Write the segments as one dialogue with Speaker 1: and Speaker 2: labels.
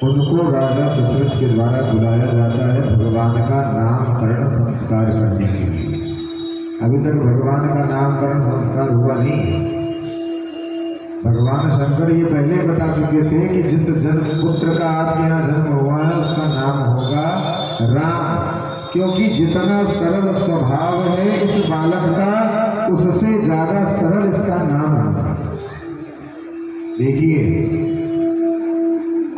Speaker 1: उनको राजा दशरथ के द्वारा बुलाया जाता है भगवान का नामकरण संस्कार करने के लिए। अभी तक भगवान का नामकरण संस्कार हुआ नहीं। भगवान शंकर ये पहले बता चुके थे कि जिस जन्म पुत्र का आपके यहाँ जन्म हुआ है उसका नाम होगा राम, क्योंकि जितना सरल स्वभाव है इस बालक का उससे ज्यादा सरल इसका नाम होगा। देखिए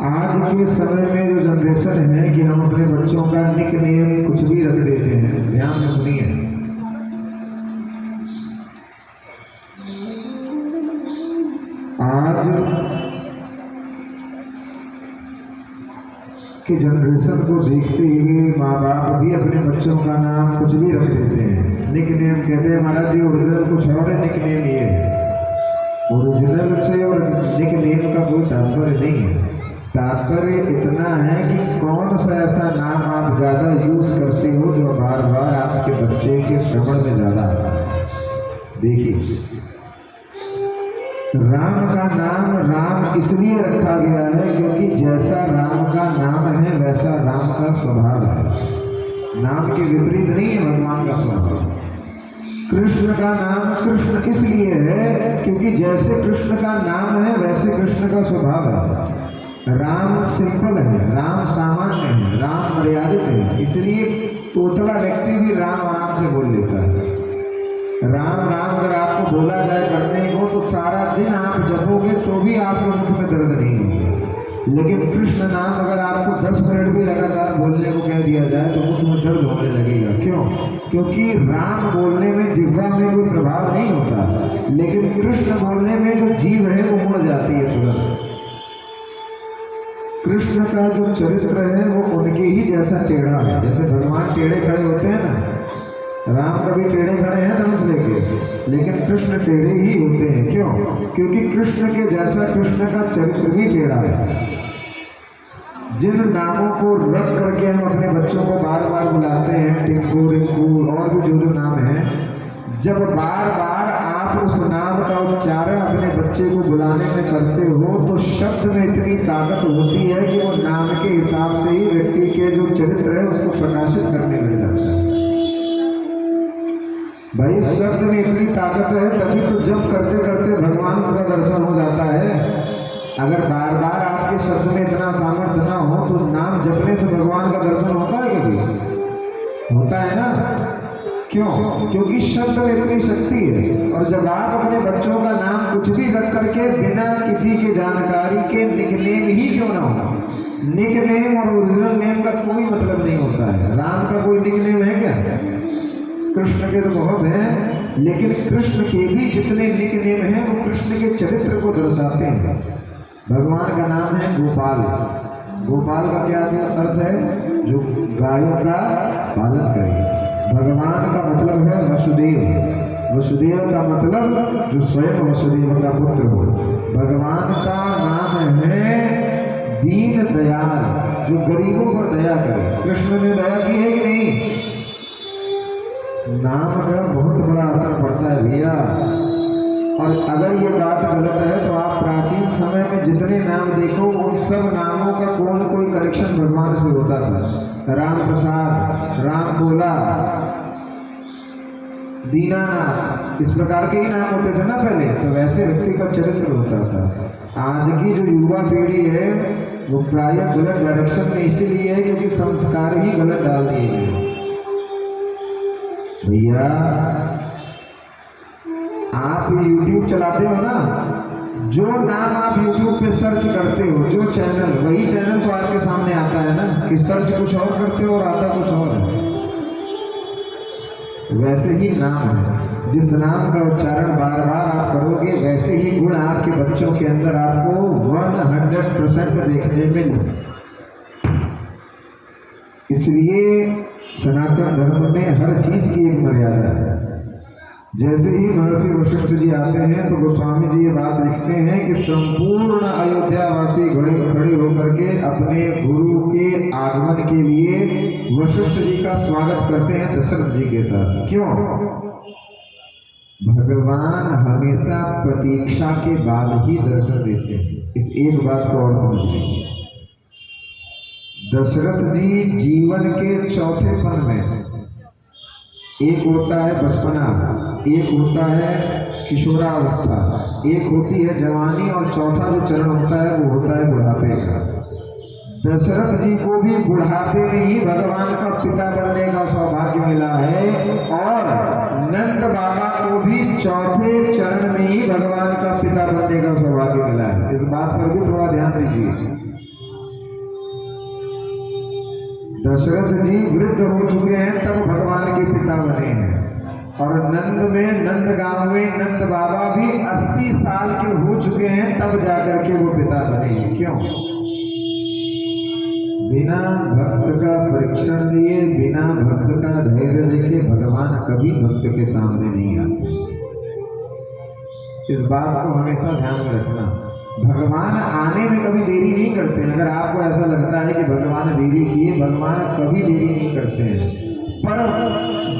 Speaker 1: आज के समय में जो जनरेशन है कि हम अपने बच्चों का निक नेम कुछ भी रख देते हैं। ध्यान से सुनिए, आज के जनरेशन को देखते हुए माँ बाप भी अपने बच्चों का नाम कुछ भी रख देते हैं। निक नेम कहते हैं महाराज जी ओरिजिनल कुछ और है, निक नेम ये है। ओरिजिनल से और निक नेम का कोई तात्पर्य नहीं है। तात्पर्य इतना है कि कौन सा ऐसा नाम आप ज्यादा यूज करते हो जो बार बार आपके बच्चे के श्रवण में ज्यादा आता है। देखिए राम का नाम राम इसलिए रखा गया है क्योंकि जैसा राम का नाम है वैसा राम का स्वभाव है। नाम के विपरीत नहीं है भगवान का स्वभाव। कृष्ण का नाम कृष्ण इसलिए है क्योंकि जैसे कृष्ण का नाम है वैसे कृष्ण का स्वभाव है। राम सिंपल है, राम सामान्य है, राम मर्यादित है, इसलिए तोतला व्यक्ति भी राम आराम से बोल लेता है। राम राम अगर आपको बोला जाए करने को तो सारा दिन आप जपोगे तो भी आपके मुख में दर्द नहीं होगा। लेकिन कृष्ण नाम अगर आपको 10 मिनट भी लगातार बोलने को कह दिया जाए तो मुख में दर्द होने लगेगा। क्यों? क्योंकि राम बोलने में जिह्वा में कोई प्रभाव नहीं होता, लेकिन कृष्ण बोलने में जो जीव है वो मुड़ जाती है तुरंत। कृष्ण का जो चरित्र है वो उनके ही जैसा टेढ़ा है। जैसे भगवान टेढ़े खड़े होते हैं ना, राम कभी टेढ़े खड़े हैं धनुष लेके, लेकिन कृष्ण टेढ़े ही होते हैं। क्यों? क्योंकि कृष्ण के जैसा कृष्ण का चरित्र भी टेढ़ा है। जिन नामों को रख करके हम अपने बच्चों को बार बार बुलाते हैं, टिंकू रिंकू और भी जो नाम है, जब बार बार आप उस नाम का उच्चारण अपने बच्चे को बुलाने में करते हो तो शब्द में इतनी ताकत होती है कि वो नाम के हिसाब से ही व्यक्ति के जो चरित्र है उसको प्रकाशित करने लग जाता है। भाई शब्द में इतनी ताकत है तभी तो जप करते करते भगवान का दर्शन हो जाता है। अगर बार बार आपके शब्द में इतना सामर्थ्य ना हो तो नाम जपने से भगवान का दर्शन होता है कभी? होता है ना? क्यों? क्योंकि शब्द में इतनी शक्ति है। और जब आप अपने बच्चों का नाम कुछ भी रख करके बिना किसी की जानकारी के निकनेम ही क्यों ना हो, निकनेम और ओरिजिनल नेम का कोई मतलब नहीं होता है। राम का कोई निकनेम है क्या? कृष्ण के तो बहुत हैं, लेकिन कृष्ण के भी जितने निकनेम हैं वो कृष्ण के चरित्र को दर्शाते हैं। भगवान का नाम है गोपाल। गोपाल का क्या अर्थ है? जो गायों का पालन करे। भगवान का मतलब है वसुदेव। वसुदेव का मतलब जो स्वयं वसुदेव का पुत्र हो। भगवान का नाम है दीन दयाल, जो गरीबों पर दया करे। कृष्ण ने दया की है कि नहीं? नाम का बहुत बड़ा असर पड़ता है भैया। और अगर ये बात गलत है तो आप प्राचीन समय में जितने नाम देखो उन सब नामों का कोई न कोई कनेक्शन भगवान से होता था। राम प्रसाद, राम भोला, दीनानाथ, इस प्रकार के ही नाम होते थे ना पहले। तो वैसे व्यक्ति का चरित्र होता था। आज की जो युवा पीढ़ी है वो प्रायः गलत डायरेक्शन में इसीलिए है क्योंकि संस्कार ही गलत डाल दिए गए। भैया आप YouTube चलाते हो ना, जो नाम आप YouTube पे सर्च करते हो, जो चैनल, वही चैनल तो आपके सामने आता है ना। कि सर्च कुछ और करते हो और आता कुछ और है। वैसे ही नाम है। जिस नाम का उच्चारण बार बार आप करोगे वैसे ही गुण आपके बच्चों के अंदर आपको 100% देखने मिले। इसलिए सनातन धर्म में हर चीज की एक मर्यादा है। जैसे ही महर्षि वशिष्ठ जी आते हैं तो गोस्वामी जी ये बात लिखते हैं कि संपूर्ण अयोध्यावासी खड़े होकर के अपने गुरु के आगमन के लिए वशिष्ठ जी का स्वागत करते हैं दशरथ जी के साथ। क्यों? भगवान हमेशा प्रतीक्षा के बाद ही दर्शन देते हैं। इस एक बात को और समझ लीजिए। दशरथ जी जीवन के चौथे पन में, एक होता है बचपना, एक होता है किशोरावस्था, एक होती है जवानी और चौथा जो चरण होता है वो होता है बुढ़ापे का। दशरथ जी को भी बुढ़ापे में ही भगवान का पिता बनने का सौभाग्य मिला है और नंद बाबा को भी चौथे चरण में ही भगवान का पिता बनने का सौभाग्य मिला है। इस बात पर भी थोड़ा ध्यान दीजिए। दशरथ जी वृद्ध हो चुके हैं तब भगवान के पिता बने हैं और नंदगांव में नंद बाबा भी 80 साल के हो चुके हैं तब जाकर के वो पिता बने। क्यों? बिना भक्त का परीक्षण लिए, बिना भक्त का धैर्य देखे भगवान कभी भक्त के सामने नहीं आते। इस बात को हमेशा ध्यान में रखना। भगवान आने में कभी देरी नहीं करते हैं। अगर आपको ऐसा लगता है कि भगवान देरी किए, भगवान कभी देरी नहीं करते हैं। पर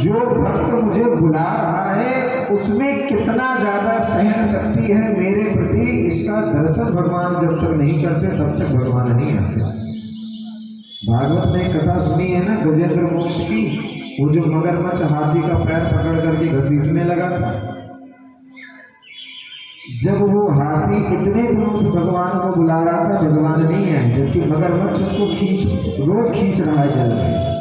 Speaker 1: जो भक्त मुझे बुला रहा है उसमें कितना ज्यादा सहन शक्ति है मेरे प्रति, इसका दर्शन भगवान जब तक नहीं करते तब तक भगवान नहीं आते। भागवत में कथा सुनी है ना गजेंद्र मोक्ष की, वो जो मगरमच्छ हाथी का पैर पकड़ करके घसीटने लगा था। जब वो हाथी इतने दिनों से भगवान को बुला रहा था, भगवान नहीं आए, जबकि मगरमच्छ उसको रोज खींच रहा है जल में।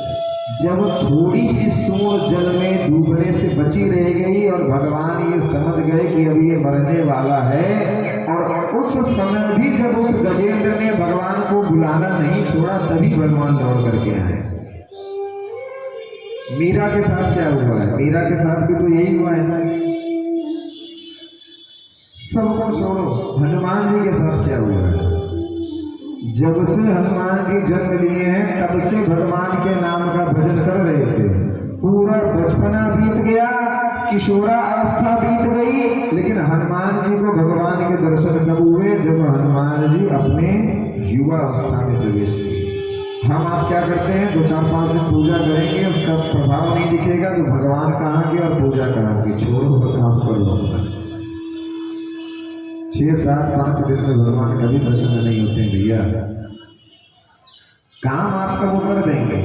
Speaker 1: जब थोड़ी सी सूंड जल में डूबने से बची रह गई और भगवान ये समझ गए कि अब ये मरने वाला है, और उस समय भी जब उस गजेंद्र ने भगवान को बुलाना नहीं छोड़ा तभी भगवान दौड़ करके आए। मीरा के साथ क्या हुआ है? मीरा के साथ भी तो यही हुआ है ना। सबको छोड़ो, हनुमान जी के साथ क्या हुआ है? जब से हनुमान जी जन्म लिए हैं तब से भगवान के नाम का भजन कर रहे थे। पूरा बचपना बीत गया, किशोरा अवस्था बीत गई, लेकिन हनुमान जी को भगवान के दर्शन कब हुए? जब हनुमान जी अपने युवा अवस्था में प्रवेश किए। हम आप क्या करते हैं? 2-4-5 दिन पूजा करेंगे, उसका प्रभाव नहीं दिखेगा तो भगवान कहाँ के और पूजा कहाँ की, छोड़ो काम करो। 6-7-5 दिन में भगवान कभी दर्शन नहीं होते भैया। काम आपका वो कर देंगे,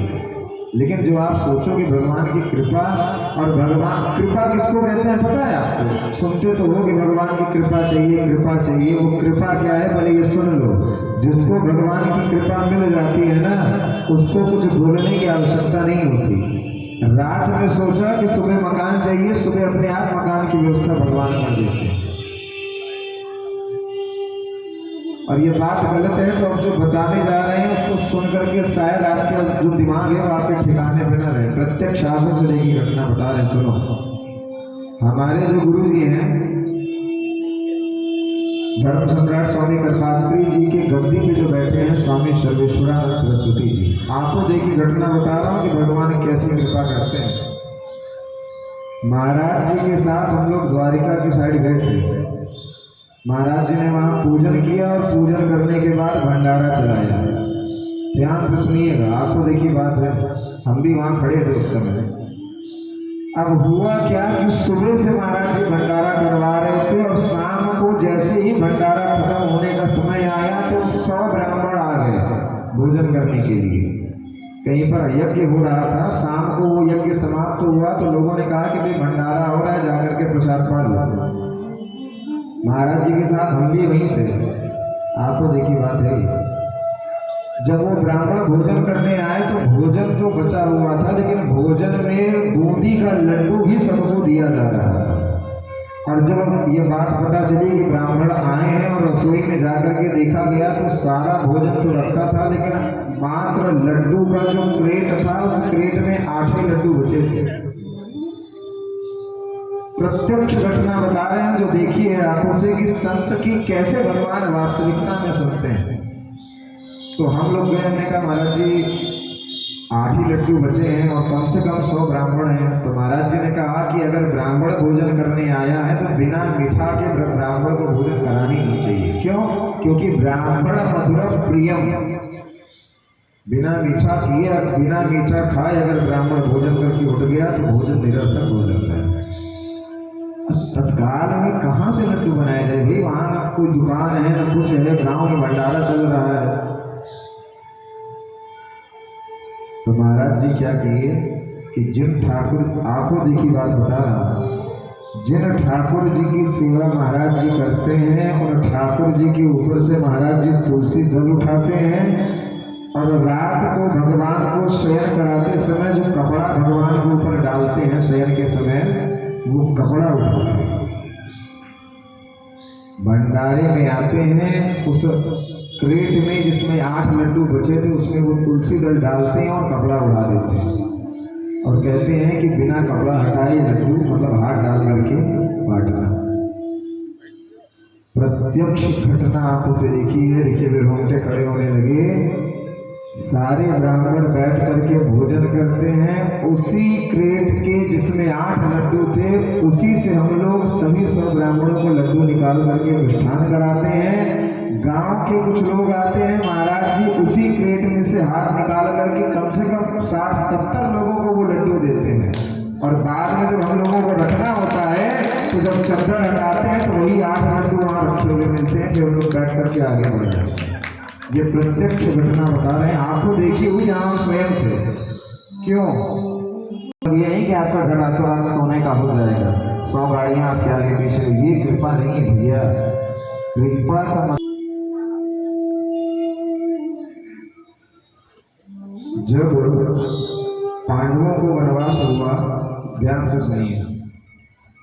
Speaker 1: लेकिन जो आप सोचो कि भगवान की कृपा, और भगवान कृपा किसको कहते हैं पता है आपको? सुनते तो हो कि भगवान की कृपा चाहिए, कृपा चाहिए। वो कृपा क्या है पहले ये सुन लो। जिसको भगवान की कृपा मिल जाती है ना, उसको कुछ बोलने की आवश्यकता नहीं होती। रात में सोचा कि सुबह मकान चाहिए, सुबह अपने आप मकान की व्यवस्था भगवान कर देते हैं। और ये बात गलत है तो अब जो बताने जा रहे हैं उसको सुन करके शायद आपके जो दिमाग है वो आपके ठिकाने पे ना रहे। प्रत्यक्ष आंखों से देखी घटना बता रहे हैं, सुनो। हमारे जो गुरु जी हैं धर्म सम्राट स्वामी कृपात्री जी के गद्दी पे जो बैठे हैं स्वामी सर्वेश्वरानंद सरस्वती जी, आपको देखी घटना बता रहा हूँ कि भगवान कैसी कृपा करते हैं। महाराज जी के साथ हम लोग द्वारिका की साइड गए थे। महाराज जी ने वहाँ पूजन किया और पूजन करने के बाद भंडारा चलाया। ध्यान से सुनिएगा, आपको देखी बात है, हम भी वहाँ खड़े थे उस समय। अब हुआ क्या कि सुबह से महाराज जी भंडारा करवा रहे थे और शाम को जैसे ही भंडारा खत्म होने का समय आया तो 100 ब्राह्मण आ गए भोजन करने के लिए। कहीं पर यज्ञ हो रहा था, शाम को वो यज्ञ समाप्त हुआ तो लोगों ने कहा कि भाई भंडारा हो रहा है, जाकर के प्रसाद पा लो। महाराज जी के साथ हम भी वहीं थे। आपको देखी बात है, जब वो ब्राह्मण भोजन करने आए तो भोजन तो बचा हुआ था, लेकिन भोजन में बूंदी का लड्डू भी सबको दिया जा रहा था। और जब ये बात पता चली कि ब्राह्मण आए हैं और रसोई में जाकर के देखा गया तो सारा भोजन तो रखा था, लेकिन मात्र लड्डू का जो क्रेट था उस क्रेट में 8 ही लड्डू बचे थे। प्रत्यक्ष घटना बता रहे हैं जो देखी है आंखों से कि संत की कैसे भगवान वास्तविकता में सुनते हैं। तो हम लोग गए, हमने कहा महाराज जी 8 ही लड्डू बचे हैं और कम से कम 100 ब्राह्मण हैं। तो महाराज जी ने कहा कि अगर ब्राह्मण भोजन करने आया है तो बिना मीठा के ब्राह्मण को भोजन करानी नहीं चाहिए। क्यों? क्योंकि ब्राह्मण मधुर प्रियम, बिना मीठा किए बिना मीठा खाए अगर ब्राह्मण भोजन करके उठ गया तो भोजन निरर्थक हो जाता है। तत्काल में कहाँ से लड्डू बनाए जाए भाई? वहां ना कोई दुकान है ना कुछ है, गांव में भंडारा चल रहा है। तो महाराज जी क्या किए कि जिन ठाकुर, आंखों देखी बात बता रहा हूं, जिन ठाकुर जी की सेवा महाराज जी करते हैं उन ठाकुर जी के ऊपर से महाराज जी तुलसी जल उठाते हैं और रात को भगवान को शयन कराते समय जो कपड़ा भगवान के ऊपर डालते हैं शयन के समय, वो कपड़ा उठाते हैं, भंडारे में आते हैं, उस क्रेट में जिसमें 8 लड्डू बचे थे उसमें वो तुलसी दल डालते हैं और कपड़ा उड़ा देते हैं और कहते हैं कि बिना कपड़ा हटाए लड्डू मतलब हाथ डाल करके बांटना। प्रत्यक्ष घटना आंखों से देखी है। देखिए वे रोंगटे खड़े होने लगे। सारे ब्राह्मण बैठ करके भोजन करते हैं, उसी क्रेट के जिसमें 8 लड्डू थे उसी से हम लोग सभी 100 ब्राह्मणों को लड्डू निकाल करके मिष्ठान कराते हैं। गांव के कुछ लोग आते हैं, महाराज जी उसी क्रेट में से हाथ निकाल करके कम से कम 60-70 लोगों को वो लड्डू देते हैं और बाद में जब हम लोगों को रखना होता है तो जब चद्दर हटाते हैं तो वही 8 लड्डू वहाँ रखे हुए मिलते हैं, फिर हम लोग बैठ करके आगे बढ़ जाते हैं। ये प्रत्यक्ष घटना बता रहे हैं, आंखों देखी हुई जहां हम स्वयं थे। क्यों? ये नहीं कि आपका घर रातों रात सोने का हो जाएगा, 100 गाड़ियां आपके आगे पीछे, ये कृपा नहीं है भैया। कृपा का जब पांडवों को वनवास हुआ, ध्यान से सुनिए,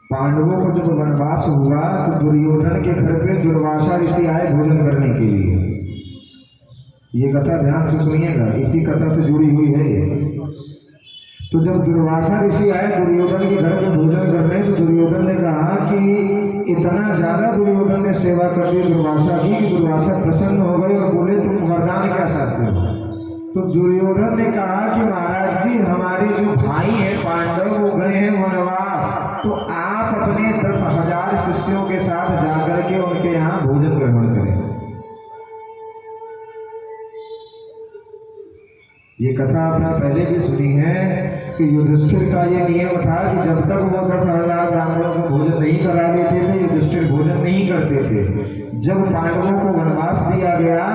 Speaker 1: पांडवों को जब वनवास हुआ तो दुर्योधन के घर पे दुर्वासा ऋषि आए भोजन करने के लिए। ये कथा ध्यान से सुनिएगा, इसी कथा से जुड़ी हुई है ये। तो जब दुर्वासा ऋषि आए दुर्योधन के घर में भोजन करने, तो दुर्योधन ने कहा कि इतना ज्यादा दुर्योधन ने सेवा कर दी दुर्वासा की कि दुर्वासा प्रसन्न हो गए और बोले तुम वरदान क्या चाहते हो? तो दुर्योधन ने कहा कि महाराज जी हमारे जो भाई हैं पांडव वो गए हैं वनवास, तो आप अपने 10,000 शिष्यों के साथ जाकर के उनके यहाँ भोजन ग्रहण करें। ये कथा आपने पहले भी सुनी है कि युधिष्ठिर का ये नियम था कि जब तक वो 10,000 ब्राह्मणों को भोजन नहीं करा देते थे युधिष्ठिर भोजन नहीं करते थे। जब पांडवों को वनवास दिया गया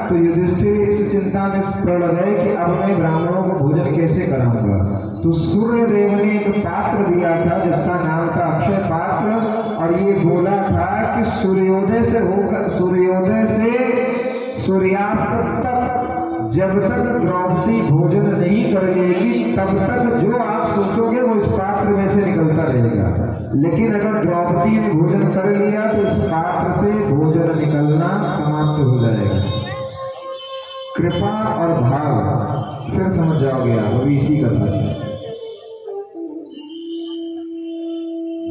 Speaker 1: तो युधिष्ठिर इस चिंता में पड़ गए कि अब मैं ब्राह्मणों को भोजन कैसे कराऊंगा। तो सूर्यदेव ने एक पात्र दिया था जिसका नाम था अक्षय पात्र, और ये बोला था कि सूर्योदय से सूर्यास्त तक जब तक द्रौपदी भोजन नहीं कर लेगी तब तक जो आप सोचोगे वो इस पात्र में से निकलता रहेगा, लेकिन अगर द्रौपदी ने भोजन कर लिया तो इस पात्र से भोजन निकलना समाप्त हो जाएगा। कृपा और भाव फिर समझ जाओगे आप अभी इसी कथा से।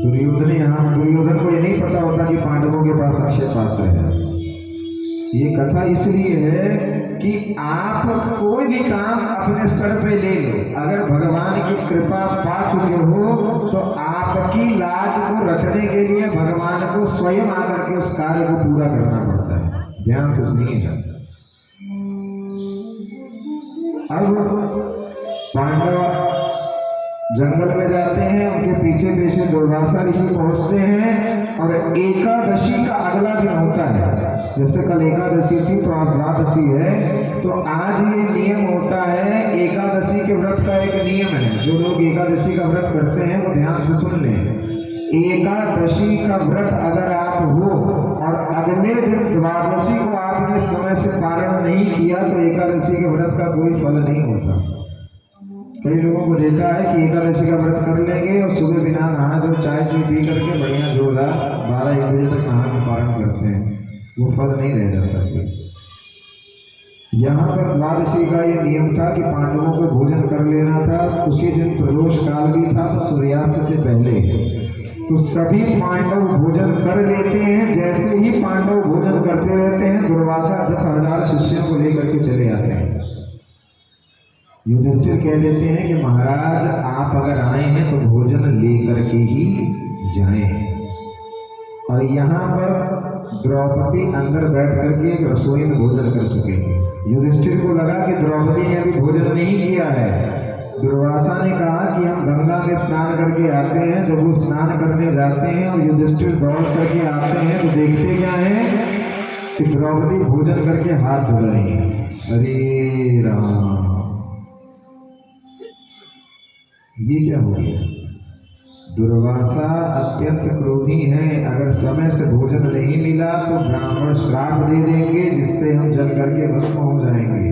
Speaker 1: दुर्योधन को ये नहीं पता होता कि पांडवों के पास अक्षय पात्र है। ये कथा इसलिए है कि आप कोई भी काम अपने सर पे ले लो, अगर भगवान की कृपा पा चुके हो तो आपकी लाज को रखने के लिए भगवान को स्वयं आकर के उस कार्य को पूरा करना पड़ता है। ध्यान से सुनिएगा। अब पांडव जंगल में जाते हैं, उनके पीछे पीछे दुर्वासा ऋषि पहुंचते हैं और एकादशी का अगला दिन होता है। जैसे कल एकादशी थी तो आज द्वादशी है, तो आज ये नियम होता है। एकादशी के व्रत का एक नियम है, जो लोग एकादशी का व्रत करते हैं वो ध्यान से सुन लें। एकादशी का व्रत अगर आप हो और अगले दिन द्वादशी को आपने समय से पारण नहीं किया तो एकादशी के व्रत का कोई फल नहीं होता। कई लोगों को देखा है कि एकादशी का व्रत कर लेंगे और सुबह बिना नहा धो चाय पी करके बढ़िया जोरदार 12-1 बजे तक नहा के पारण करते हैं, वो फल नहीं रह जाता। यहाँ पर द्वादशी का ये नियम था कि पांडवों को भोजन कर लेना था। उसी दिन प्रदोष काल भी था तो सूर्यास्त से पहले तो सभी पांडव भोजन कर लेते हैं। जैसे ही पांडव भोजन करते रहते हैं, दुर्वासा 10,000 शिष्यों को लेकर के चले आते हैं। युधिष्ठिर कह देते हैं कि महाराज आप अगर आए हैं तो भोजन लेकर के ही जाएं। और यहाँ पर द्रौपदी अंदर बैठ करके एक रसोई में भोजन कर चुके थे। युधिष्ठिर को लगा कि द्रौपदी ने अभी भोजन नहीं किया है। दुर्वासा ने कहा कि हम गंगा में स्नान करके आते हैं। जब वो स्नान करने जाते हैं और युधिष्ठिर दौड़ करके आते हैं तो देखते क्या है कि द्रौपदी भोजन करके हाथ धो रही है। अरे राम, ये क्या हो गया? दुर्वासा अत्यंत क्रोधी हैं। अगर समय से भोजन नहीं मिला तो ब्राह्मण श्राप दे देंगे, जिससे हम जल करके भस्म हो जाएंगे।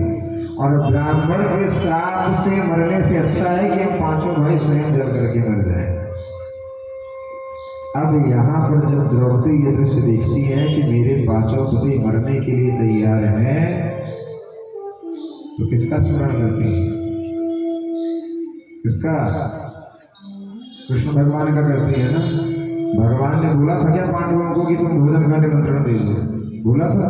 Speaker 1: और ब्राह्मण के श्राप से मरने से अच्छा है कि हम पांचों भाई स्वयं जल करके मर जाएं। अब यहाँ पर जब द्रौपदी ये दृश्य देखती है कि मेरे पांचों पति मरने के लिए तैयार हैं, तो किसका स्मरण करती है? किसका? कृष्ण भगवान का करती है ना। भगवान ने बोला था क्या पांडवों को कि तुम भोजन का निमंत्रण दे दो? बोला था?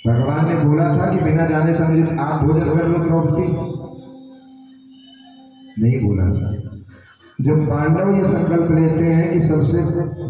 Speaker 1: भगवान ने बोला था कि बिना जाने समझे आप भोजन कर लो द्रौपदी? नहीं बोला था। जब पांडव ये संकल्प लेते हैं कि सबसे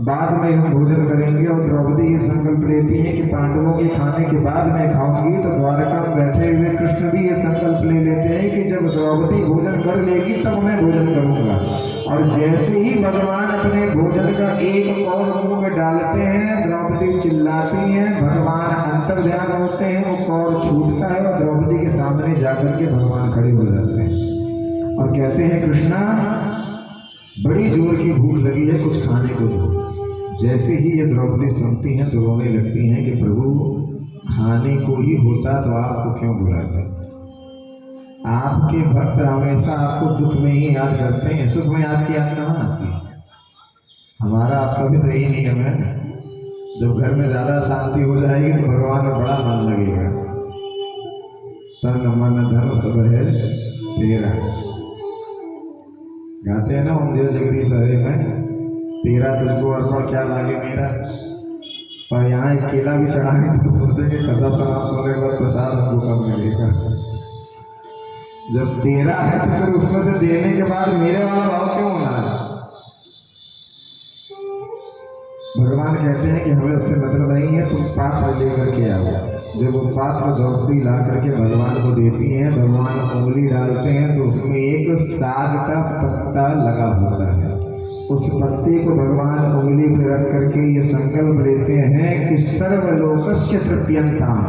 Speaker 1: बाद में हम भोजन करेंगे और द्रौपदी ये संकल्प लेती है कि पांडवों के खाने के बाद मैं खाऊंगी, तो द्वारका में बैठे हुए कृष्ण भी ये संकल्प ले लेते हैं कि जब द्रौपदी भोजन कर लेगी तब मैं भोजन करूंगा। और जैसे ही भगवान अपने भोजन का एक कौर मुंह में डालते हैं, द्रौपदी चिल्लाती हैं, भगवान अंतर्ध्यान होते हैं, वो कौर छूटता है और द्रौपदी के सामने जाकर के भगवान खड़े हो जाते हैं और कहते हैं कृष्णा बड़ी जोर की भूख लगी है, कुछ खाने को दो। जैसे ही ये द्रौपदी सुनती हैं तो रोने लगती हैं कि प्रभु खाने को ही होता तो आपको क्यों बुलाते? आपके भक्त हमेशा आपको दुख में ही याद करते हैं, सुख में आपकी याद कहाँ आती है? हमारा आपका भी तो यही नियम है। जब घर में ज्यादा शांति हो जाएगी तो भगवान में बड़ा मन लगेगा। तन मन धन सब है तेरा, गाते हैं ना ओम जय जगदीश हरे में, तेरा तुझको अर्पण क्या लागे मेरा। और यहाँ एक केला भी चढ़ा के तो सोचे कि कथा समाप्त होने के बाद प्रसाद हमको कब मिलेगा। जब तेरा है तो फिर उसमें से देने के बाद मेरे वाला भाव क्यों होना है? भगवान कहते हैं कि हमें उससे मतलब नहीं है, तुम पात्र लेकर के आओ। जब वो पात्र द्रौपदी ला करके भगवान को देती हैं, भगवान उंगली डालते हैं तो उसमें एक साग का पत्ता लगा होता है। उस पत्ते को भगवान उंगली पर रख करके ये संकल्प लेते हैं कि सर्वलोकस्य तृप्यन्ताम,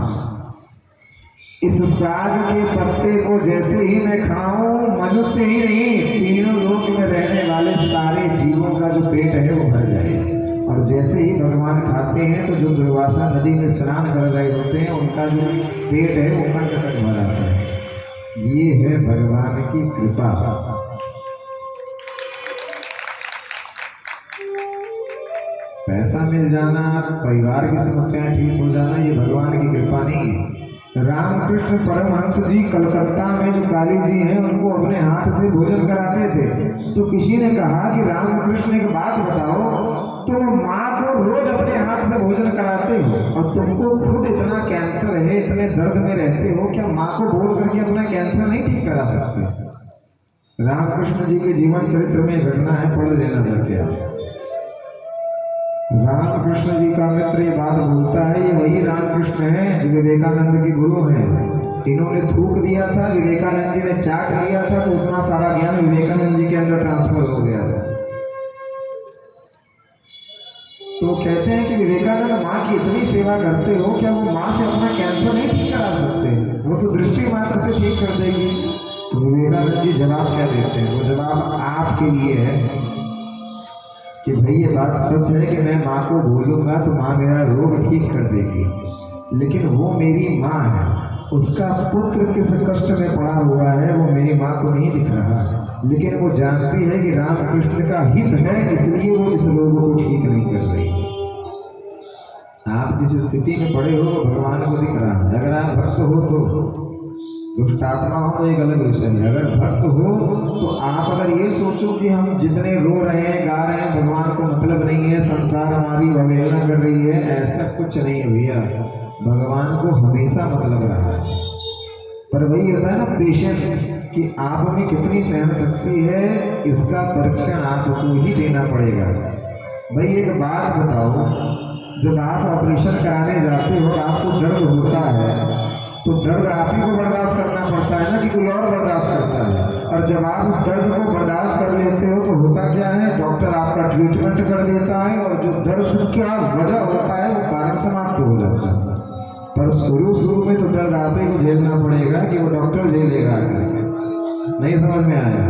Speaker 1: इस साग के पत्ते को जैसे ही मैं खाऊं, मनुष्य ही नहीं तीनों लोक में रहने वाले सारे जीवों का जो पेट है वो भर जाए। और जैसे ही भगवान खाते हैं तो जो दुर्वासा नदी में स्नान कर रहे होते हैं उनका जो पेट है वो कंठ तक भर आता है। ये है भगवान की कृपा। पैसा मिल जाना, परिवार की समस्याएं ठीक हो जाना, ये भगवान की कृपा नहीं है। रामकृष्ण परमहंस जी कलकत्ता में जो काली जी हैं उनको अपने हाथ से भोजन कराते थे। तो किसी ने कहा कि रामकृष्ण एक बात बताओ, तुम माँ को रोज अपने हाथ से भोजन कराते हो और तुमको खुद इतना कैंसर है, इतने दर्द में रहते हो, क्या माँ को बोल करके अपना कैंसर नहीं ठीक करा सकते? रामकृष्ण जी के जीवन चरित्र में घटना है, पढ़ लेना करके आप। रामकृष्ण जी का मित्र ये बात बोलता है, ये वही रामकृष्ण है जो विवेकानंद के गुरु हैं। इन्होंने थूक दिया था, विवेकानंद जी ने चाट लिया था, तो उतना सारा ज्ञान विवेकानंद जी के अंदर ट्रांसफर हो गया था। तो कहते हैं कि विवेकानंद माँ की इतनी सेवा करते हो, क्या वो माँ से अपना कैंसर नहीं ठीक करा सकते? वो तो दृष्टि मात्र से ठीक कर देगी। तो विवेकानंद जी जवाब क्या देते हैं? वो जवाब आपके लिए है कि भाई ये बात सच है कि मैं माँ को बोलूँगा तो माँ मेरा रोग ठीक कर देगी, लेकिन वो मेरी माँ है, उसका पुत्र किस कष्ट में पड़ा हुआ है वो मेरी माँ को नहीं दिख रहा, लेकिन वो जानती है कि रामकृष्ण का हित है, इसलिए वो इस रोग को ठीक नहीं कर रही। आप जिस स्थिति में पड़े हो वो भगवान को दिख रहा है। अगर आप भक्त हो तो दुष्ट आत्मा हो तो एक अलग विषय है, अगर भक्त हो तो आप अगर ये सोचो कि हम जितने रो रहे हैं गा रहे हैं भगवान को मतलब नहीं है, संसार हमारी अवहेलना कर रही है, ऐसा कुछ नहीं है भैया। भगवान को हमेशा मतलब रहा है, पर वही होता है ना पेशेंस, कि आप में कितनी सहन शक्ति है, इसका परीक्षण आपको ही देना पड़ेगा। भाई एक बात बताओ, जब आप ऑपरेशन कराने जाते हो आपको दर्द होता है तो दर्द आप ही को बर्दाश्त करना पड़ता है ना, कि कोई और बर्दाश्त करता है। और जब आप उस दर्द को बर्दाश्त कर लेते हो तो होता क्या है, डॉक्टर आपका ट्रीटमेंट कर देता है और जो दर्द क्या वजह होता है वो कारण समाप्त हो जाता है। पर शुरू में तो दर्द आप ही को झेलना पड़ेगा, कि वो डॉक्टर झेलेगा। नहीं समझ में आया?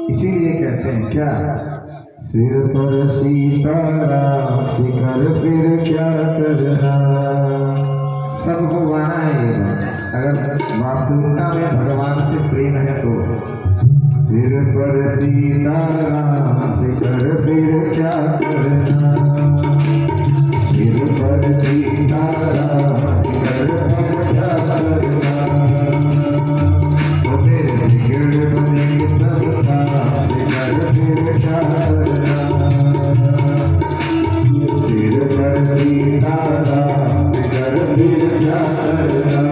Speaker 1: इसीलिए कहते हैं क्या, सिर पर सीताराम फिकर फिर क्या करना। सबको गाना है ये बात, अगर वास्तविकता में भगवान से प्रेम है तो। सिर पर सीताराम फिकर फिर क्या करना, सिर पर सीताराम फिकर फिर क्या करना, तो मेरे बिगड़ बनेंगे सबका फिकर फिर क्या करना, सिर पर सीताराम फिकर फिर क्या करना।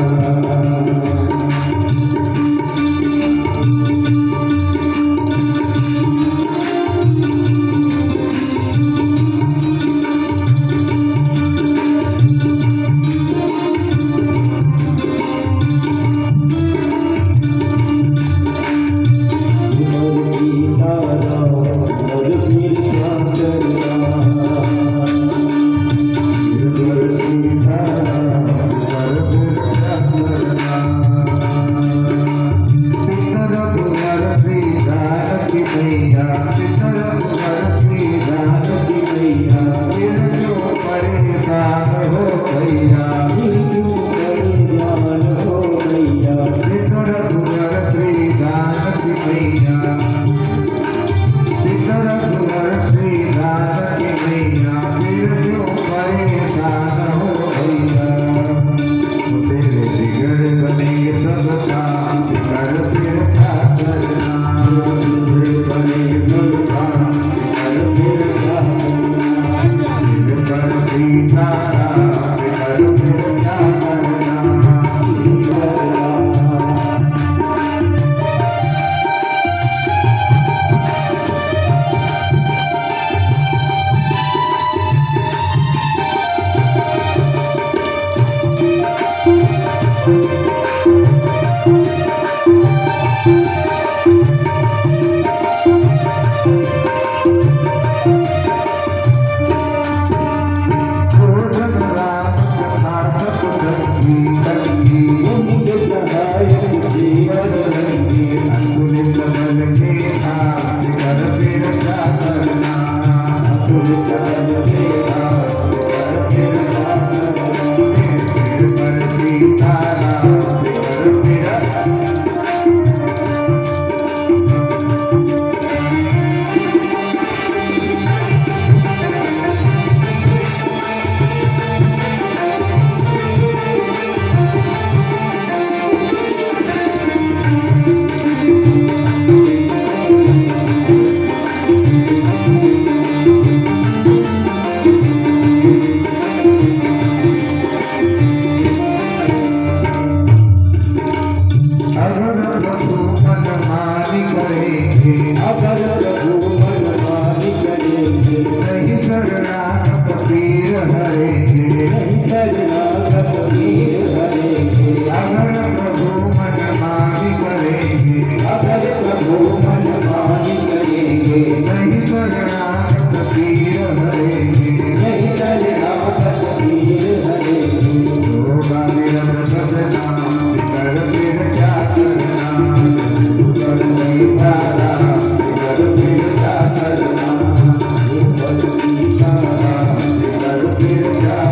Speaker 2: Yeah.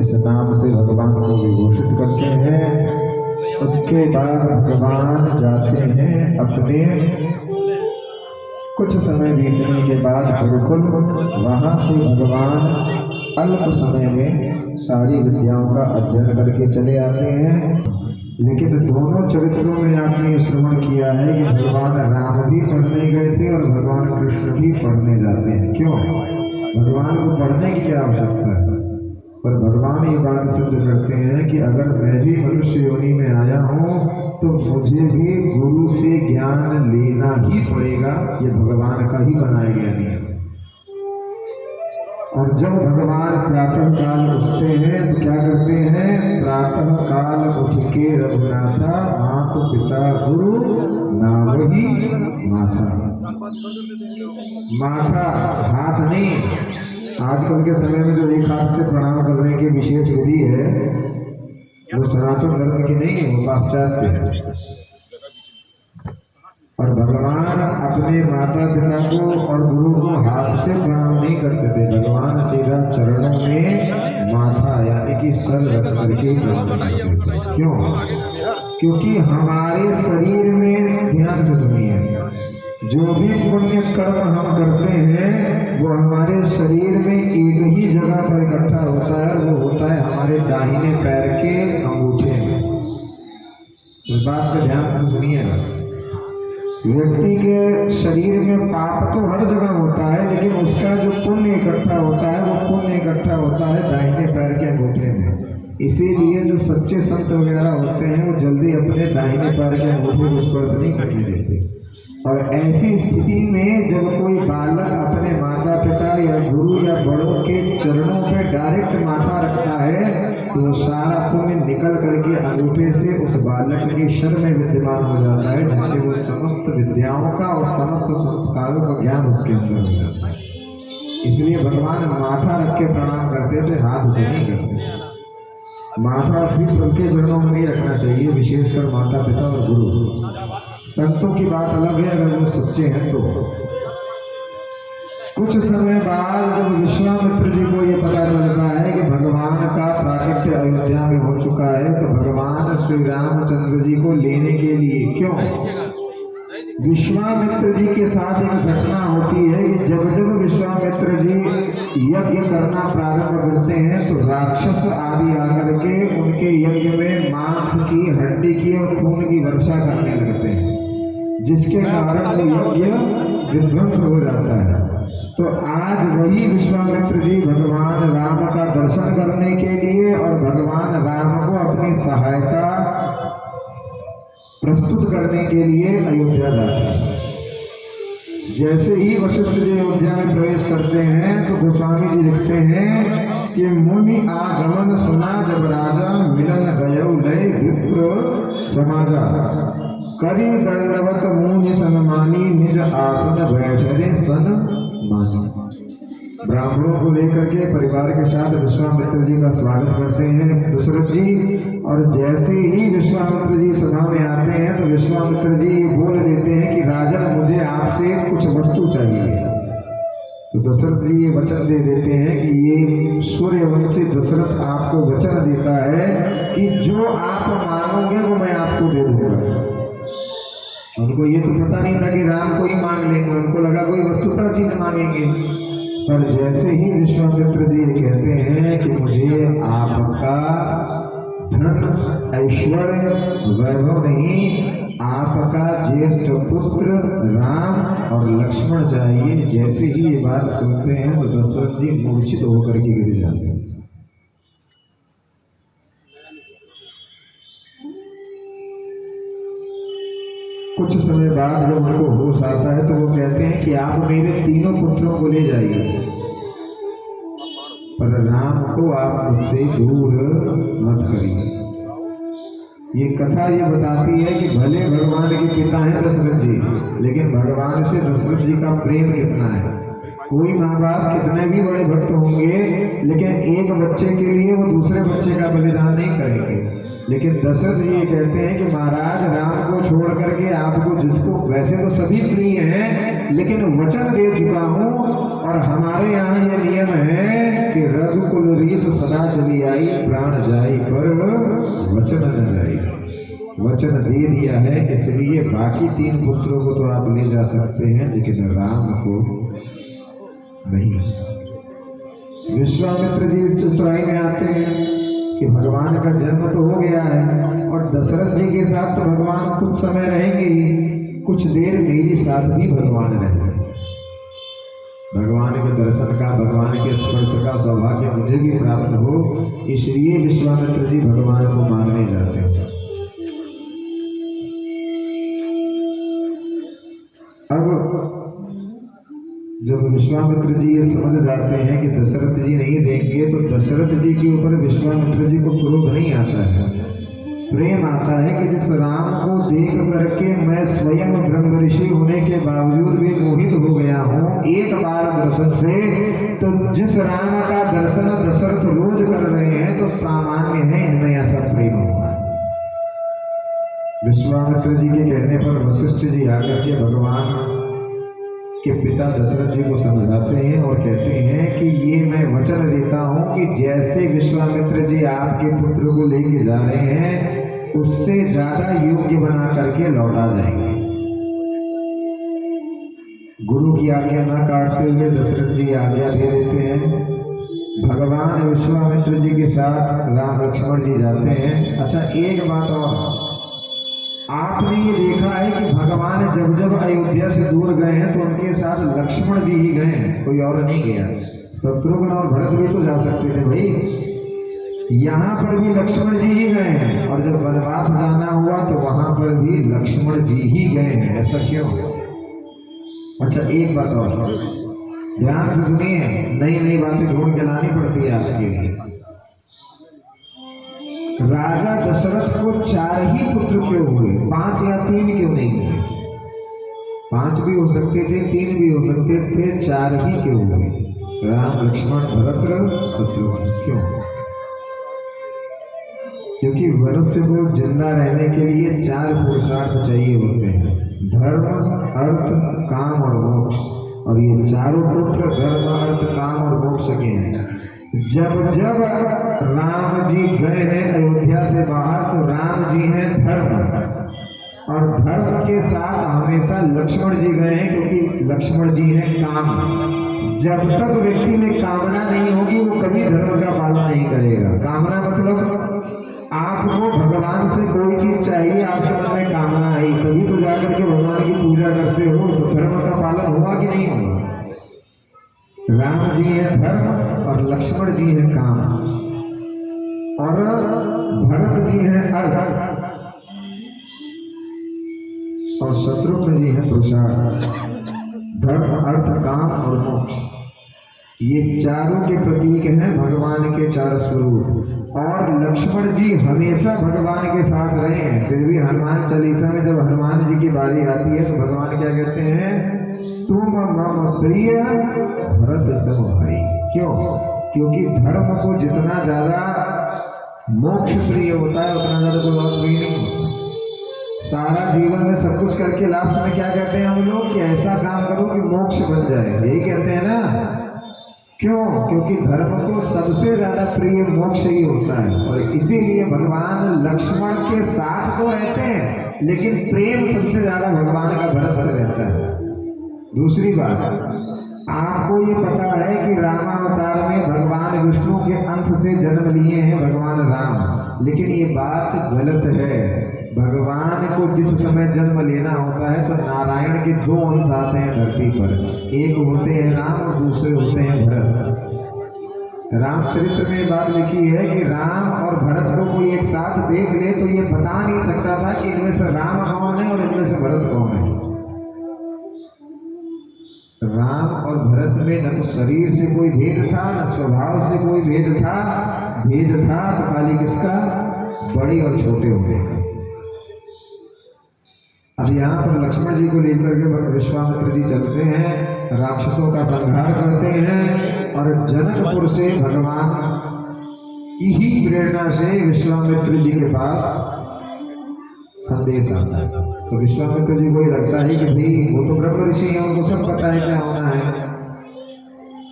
Speaker 1: इस नाम से भगवान को विभूषित करते हैं। उसके बाद भगवान जाते हैं अपने, कुछ समय बीतने के बाद गुरुकुल, वहां से भगवान अल्प समय में सारी विद्याओं का अध्ययन करके चले आते हैं। लेकिन दोनों चरित्रों में आपने श्रवण किया है कि भगवान राम भी पढ़ने गए थे और भगवान कृष्ण भी पढ़ने जाते हैं। क्यों? भगवान को पढ़ने की क्या आवश्यकता है? पर भगवान ये बात सिद्ध करते हैं कि अगर मैं भी मनुष्य योनि में आया हूँ तो मुझे भी गुरु से ज्ञान लेना ही पड़ेगा। ये भगवान का ही बनाया गया नियम। और जब भगवान प्रातः काल उठते हैं तो क्या करते हैं? प्रातः काल उठ के रघुनाथा मात पिता गुरु नावही माथा। माथा हाथ नहीं। आजकल के समय में जो एक हाथ से प्रणाम करने की विशेष विधि है वो सनातन धर्म की नहीं है, वो पाश्चात्य है। और भगवान अपने माता पिता को और गुरु को हाथ से प्रणाम नहीं करते थे। भगवान सीधा चरणों में माथा यानी कि सर रख करके प्रणाम करते थे। क्यों? क्योंकि हमारे शरीर में, ध्यान से सुनिए, जो भी पुण्य कर्म हम करते हैं वो हमारे शरीर में एक ही जगह पर इकट्ठा होता है। वो होता है हमारे दाहिने पैर के अंगूठे में। इस बात पे ध्यान से सुनिएगा। व्यक्ति के शरीर में पाप तो हर जगह होता है, लेकिन उसका जो पुण्य इकट्ठा होता है वो पुण्य इकट्ठा होता है दाहिने पैर के अंगूठे में। इसीलिए जो सच्चे संत वगैरह होते हैं वो जल्दी अपने दाहिने पैर के अंगूठे को स्पर्श नहीं करने देते। और ऐसी स्थिति में जब कोई बालक अपने माता पिता या गुरु या बड़ों के चरणों पे डायरेक्ट माथा रखता है तो सारा पुण्य निकल करके अंगूठे से उस बालक के शर में विद्यमान हो जाता है, जिससे वो समस्त विद्याओं का और समस्त संस्कारों का ज्ञान उसके अंदर हो जाता है। इसलिए भगवान माथा रख के प्रणाम करते थे, हाथ से नहीं करते। माथा भी सबके चरणों में नहीं रखना चाहिए, विशेषकर माता पिता और गुरु। संतों की बात अलग है अगर वो सच्चे हैं तो। कुछ समय बाद जब विश्वामित्र जी को ये पता चलता है कि भगवान का प्राकट्य अयोध्या में हो चुका है तो भगवान श्री रामचंद्र जी को लेने के लिए, क्यों? विश्वामित्र जी के साथ एक घटना होती है कि जब जब विश्वामित्र जी यज्ञ करना प्रारंभ करते हैं तो राक्षस आदि आकर के उनके यज्ञ में मांस की, हड्डी की और खून की वर्षा करने लगते हैं, जिसके कारण वो यज्ञ विध्वंस हो जाता है। तो आज वही विश्वामित्र जी भगवान राम का दर्शन करने के लिए और भगवान राम को अपनी सहायता प्रस्तुत करने के लिए अयोध्या जाते हैं। जैसे ही वशिष्ठ जी अयोध्या में प्रवेश करते हैं तो गोस्वामी जी लिखते हैं कि मुनि आगमन सुना जब राजा मिलन गयो लय विप्र समाजा करी दंडवत मुनि सन्मानी निज आसन बैठे सन मानी। ब्राह्मणों को लेकर के परिवार के साथ विश्वामित्र जी का स्वागत करते हैं दशरथ जी। और जैसे ही विश्वामित्र जी सभा में आते हैं तो विश्वामित्र जी ये बोल देते हैं कि राजन मुझे आपसे कुछ वस्तु चाहिए। तो दशरथ जी ये वचन दे देते हैं कि ये सूर्यवंशी दशरथ आपको वचन देता है कि जो आप मांगोगे वो मैं आपको दे दूंगा। उनको ये तो पता नहीं था कि राम को ही मांग लेंगे, उनको लगा कोई वस्तुतः चीज मांगेंगे। पर जैसे ही विश्वामित्र जी कहते हैं कि मुझे आपका धन ऐश्वर्य वैभव नहीं, आपका ज्येष्ठ पुत्र राम और लक्ष्मण चाहिए। जैसे ही ये बात सुनते हैं तो दशरथ जी मूर्छित होकर के गिर जाते हैं। कुछ समय बाद जब उनको होश आता है तो वो कहते हैं कि आप मेरे तीनों पुत्रों को ले जाइए, पर राम को आप उससे दूर मत करिए। ये कथा ये बताती है कि भले भगवान के पिता हैं दशरथ जी, लेकिन भगवान से दशरथ जी का प्रेम कितना है। कोई माँ बाप कितने भी बड़े भक्त होंगे, लेकिन एक बच्चे के लिए वो दूसरे बच्चे का बलिदान नहीं करेंगे। लेकिन दशरथ जी ये कहते हैं कि महाराज राम को छोड़ करके आपको, जिसको वैसे तो सभी प्रिय हैं, लेकिन वचन दे चुका हूँ और हमारे यहाँ ये नियम है कि रघुकुल रीत सदा चली आई, प्राण जाई पर वचन न जाई। वचन दे दिया है, इसलिए बाकी 3 पुत्रों को तो आप ले जा सकते हैं, लेकिन राम को नहीं। विश्वामित्र जी इस चतुराई में आते हैं कि भगवान का जन्म तो हो गया है और दशरथ जी के साथ तो भगवान कुछ समय रहेंगे ही, कुछ देर मेरे साथ भी भगवान रहेंगे। भगवान के दर्शन का, भगवान के स्पर्श का सौभाग्य मुझे भी प्राप्त हो, इसलिए विश्वामित्र जी भगवान को मांगने जाते हैं। अब जब विश्वामित्र जी ये समझ जाते हैं कि दशरथ जी नहीं देंगे, तो दशरथ जी के ऊपर विश्वामित्र जी को क्रोध नहीं आता है, प्रेम आता है कि जिस राम को देख करके मैं स्वयं ब्रह्म ऋषि होने के बावजूद भी मोहित हो गया हूँ एक बार दर्शन से, तो जिस राम का दर्शन दशरथ रोज कर रहे हैं तो सामान्य है इनमें ऐसा प्रेम होगा। विश्वामित्र जी के कहने पर वशिष्ठ जी आकर के भगवान के पिता दशरथ जी को समझाते हैं और कहते हैं कि ये मैं वचन देता हूं कि जैसे विश्वामित्र जी आपके पुत्र को लेके जा रहे हैं, उससे ज्यादा योग्य बना करके लौटा जाएंगे। गुरु की आज्ञा न काटते हुए दशरथ जी आज्ञा दे देते हैं। भगवान विश्वामित्र जी के साथ राम लक्ष्मण जी जाते हैं। अच्छा, एक बात और, आपने ये देखा है कि भगवान जब जब अयोध्या से दूर गए हैं तो उनके साथ लक्ष्मण जी ही गए हैं, कोई और नहीं गया। शत्रुघ्न और भरत भी तो जा सकते थे भाई, यहाँ पर भी लक्ष्मण जी ही गए हैं, और जब वनवास जाना हुआ तो वहां पर भी लक्ष्मण जी ही गए हैं। ऐसा क्यों? अच्छा, एक बात और ध्यान से सुनिए, नई नई बातें ढूंढ के लानी पड़ती है आपके लिए। राजा दशरथ को 4 ही पुत्र क्यों हुए? 5 या 3 क्यों नहीं हुए? 5 भी हो सकते थे, 3 भी हो सकते थे, 4 ही क्यों हुए? राम, लक्ष्मण, भरत, शत्रुघ्न। क्यों? क्योंकि मनुष्य को जिंदा रहने के लिए 4 पुरुषार्थ चाहिए होते हैं, धर्म, अर्थ, काम और मोक्ष। और ये चारों पुत्र धर्म, अर्थ, काम और मोक्ष के हैं। जब जब राम जी गए हैं अयोध्या से बाहर, तो राम जी हैं धर्म, और धर्म के साथ हमेशा लक्ष्मण जी गए हैं, क्योंकि लक्ष्मण जी हैं काम। जब तक व्यक्ति में कामना नहीं होगी वो कभी धर्म का पालन नहीं करेगा। कामना मतलब आपको भगवान से कोई चीज चाहिए, आपके मन में कामना आई, तभी तो जाकर के भगवान की पूजा करते हो, तो धर्म का पालन हुआ कि नहीं हुआ? राम जी है धर्म और लक्ष्मण जी है काम, और भरत जी है अर्थ, और शत्रुघ्न जी है पुरुषार्थ। धर्म, अर्थ, काम और मोक्ष, ये चारों के प्रतीक हैं भगवान के 4 स्वरूप। और लक्ष्मण जी हमेशा भगवान के साथ रहे हैं। फिर भी हनुमान चालीसा में जब हनुमान जी की बारी आती है तो भगवान क्या कहते हैं? तुम मम प्रिय भरत सम भाई। क्यों? क्योंकि धर्म को जितना ज्यादा मोक्ष प्रिय होता है उतना ज्यादा कोई और प्रिय नहीं होता। सारा जीवन में सब कुछ करके लास्ट में क्या कहते हैं हम लोग कि ऐसा काम करो कि मोक्ष बन जाए, यही कहते हैं ना। क्यों? क्योंकि धर्म को सबसे ज्यादा प्रिय मोक्ष ही होता है, और इसीलिए भगवान लक्ष्मण के साथ तो रहते हैं, लेकिन प्रेम सबसे ज्यादा भगवान का भरत से रहता है। दूसरी बात, आपको ये पता है कि रामावतार में भगवान विष्णु के अंश से जन्म लिए हैं भगवान राम, लेकिन ये बात गलत है। भगवान को जिस समय जन्म लेना होता है तो नारायण के 2 अंश आते हैं धरती पर, एक होते हैं राम और दूसरे होते हैं भरत। रामचरित्र में बात लिखी है कि राम और भरत को कोई एक साथ देख ले तो ये बता नहीं सकता था कि इनमें से राम कौन है और इनमें से भरत कौन है। राम और भरत में न तो शरीर से कोई भेद था, न स्वभाव से कोई भेद था। भेद था तो खाली किसका? बड़े और छोटे होने का। अब यहाँ पर लक्ष्मण जी को लेकर के विश्वामित्र जी चलते हैं, राक्षसों का संहार करते हैं, और जनकपुर से भगवान की ही प्रेरणा से विश्वामित्र जी के पास संदेश आता है। तो विश्वामित्र जी को ये लगता है कि भाई वो तो ब्रह्म ऋषि है, उनको सब पता है क्या होना है।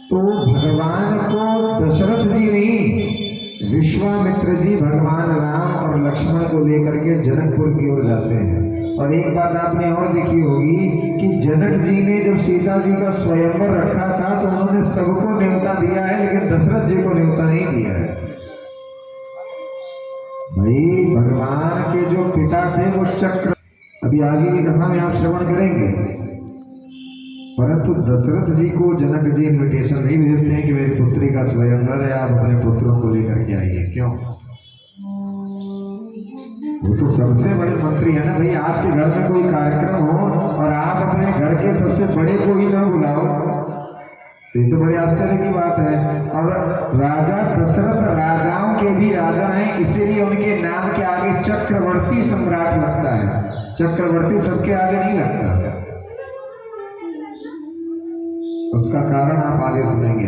Speaker 1: तो भगवान को दशरथ जी नहीं, विश्वामित्र जी भगवान राम और लक्ष्मण को लेकर के जनकपुर की ओर जाते हैं। और एक बात आपने और देखी होगी कि जनक जी ने जब सीता जी का स्वयंवर रखा था तो उन्होंने सबको न्योता दिया है, लेकिन दशरथ जी को न्योता नहीं दिया है। भाई भगवान के जो पिता थे वो चक्र, अभी आगे की कथा में आप श्रवण करेंगे, परंतु दशरथ जी को जनक जी इनविटेशन नहीं भेजते हैं कि मेरी पुत्री का स्वयंवर है, आप अपने पुत्रों को लेकर के आइए। क्यों? वो तो सबसे बड़े मंत्री है ना भाई। आपके घर में कोई कार्यक्रम हो और आप अपने घर के सबसे बड़े को ही ना बुलाओ, तो ये तो बड़े आश्चर्य की बात है। और राजा दशरथ राजाओं के भी राजा हैं, इसीलिए उनके नाम के आगे चक्रवर्ती सम्राट लगता है। चक्रवर्ती सबके आगे नहीं लगता, उसका कारण आप आगे सुनेंगे।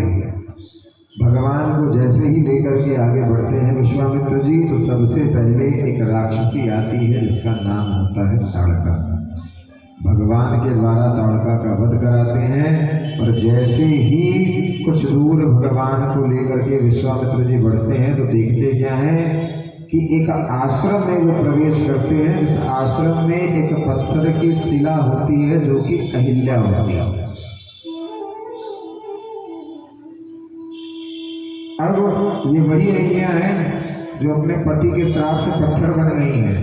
Speaker 1: भगवान को जैसे ही लेकर के आगे बढ़ते हैं विश्वामित्र जी, तो सबसे पहले एक राक्षसी आती है जिसका नाम होता है ताड़का। भगवान के द्वारा ताड़का का वध कराते हैं। और जैसे ही कुछ दूर भगवान को लेकर के विश्वामित्र जी बढ़ते हैं तो देखते क्या है कि एक आश्रम में वो प्रवेश करते हैं, जिस आश्रम में एक पत्थर की शिला होती है जो कि अहिल्या होती है। अब ये वही अहिल्या है जो अपने पति के श्राप से पत्थर बन गई हैं,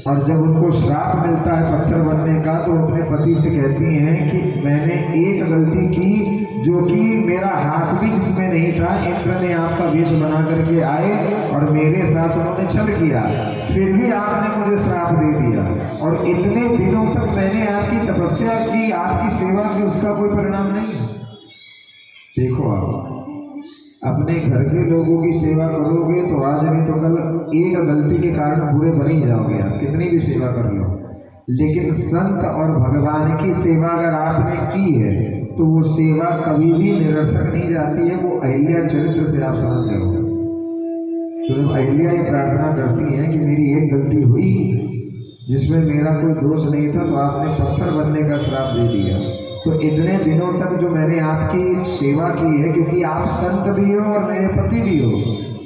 Speaker 1: और जब उनको श्राप मिलता है पत्थर बनने का तो अपने पति से कहती हैं कि मैंने एक गलती की जो कि मेरा हाथ भी जिसमें नहीं था, इंद्र ने आपका वेश बना करके आए और मेरे साथ उन्होंने छल किया, फिर भी आपने मुझे श्राप दे दिया, और इतने दिनों तक मैंने आपकी तपस्या की, आपकी सेवा की, उसका कोई परिणाम नहीं। देखो आप अपने घर के लोगों की सेवा करोगे तो आज नहीं तो कल एक गलती के कारण बुरे बन ही जाओगे, आप कितनी भी सेवा कर लो। लेकिन संत और भगवान की सेवा अगर आपने की है तो वो सेवा कभी भी निरर्थक नहीं जाती है। वो अहिल्या चरित्र से आप समझ जाओ। तो जब अहिल्या ये प्रार्थना करती है कि मेरी एक गलती हुई जिसमें मेरा कोई दोष नहीं था, तो आपने पत्थर बनने का श्राप दे दिया, तो इतने दिनों तक जो मैंने आपकी सेवा की है, क्योंकि आप संत भी हो और मेरे पति भी हो,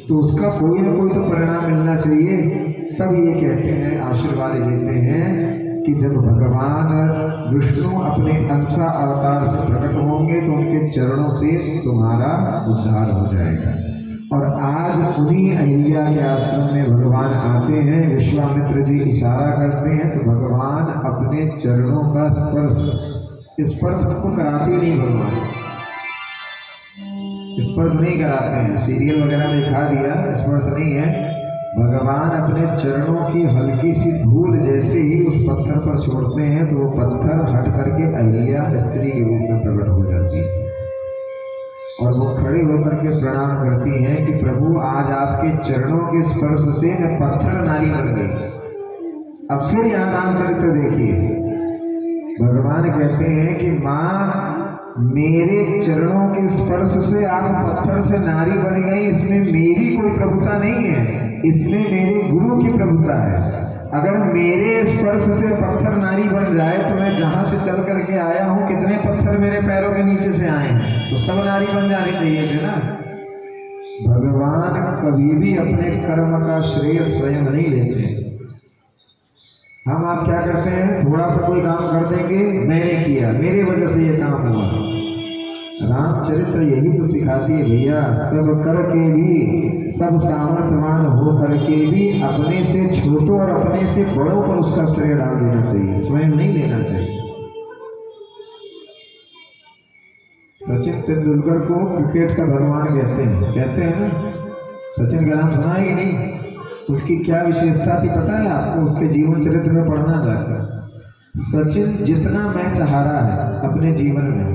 Speaker 1: तो उसका कोई ना कोई तो परिणाम मिलना चाहिए। तब ये कहते हैं, आशीर्वाद देते हैं कि जब भगवान विष्णु अपने अंशा अवतार से प्रकट होंगे तो उनके चरणों से तुम्हारा उद्धार हो जाएगा। और आज उन्हीं अहिल्या के आश्रम में भगवान आते हैं, विश्वामित्र जी इशारा करते हैं तो भगवान अपने चरणों का स्पर्श को कराते नहीं, भगवान स्पर्श नहीं कराते हैं। सीरियल वगैरह में दिखा दिया, स्पर्श नहीं है। भगवान अपने चरणों की हल्की सी धूल जैसे ही उस पत्थर पर छोड़ते हैं तो वो पत्थर हट करके अहिल्या स्त्री के रूप में प्रकट हो जाती है, और वो खड़े होकर के प्रणाम करती हैं कि प्रभु आज आपके चरणों के स्पर्श से मैं पत्थर नारी बन गई। अब फिर यहाँ रामचरित्र देखिए, भगवान कहते हैं कि माँ मेरे चरणों के स्पर्श से आप पत्थर से नारी बन गई, इसमें मेरी कोई प्रभुता नहीं है, इसमें मेरे गुरु की प्रभुता है। अगर मेरे स्पर्श से पत्थर नारी बन जाए तो मैं जहां से चल करके आया हूं, कितने पत्थर मेरे पैरों के नीचे से आए हैं, तो सब नारी बन जाने चाहिए थे ना। भगवान कभी भी अपने कर्म का श्रेय स्वयं नहीं लेते। हम आप क्या करते हैं, थोड़ा सा कोई काम कर देंगे, मैंने किया, मेरे वजह से ये काम हुआ। रामचरित्र यही तो सिखाती है भैया, सब करके भी, सब सामर्थ्यवान हो करके भी अपने से छोटों और अपने से बड़ों पर उसका श्रेय डाल देना चाहिए, स्वयं नहीं लेना चाहिए। सचिन तेंदुलकर को क्रिकेट का भगवान कहते हैं ना। सचिन का नाम सुना है कि नहीं? उसकी क्या विशेषता थी पता है आपको? उसके जीवन चरित्र में पढ़ना जाकर सचिन जितना मैच हारा है अपने जीवन में,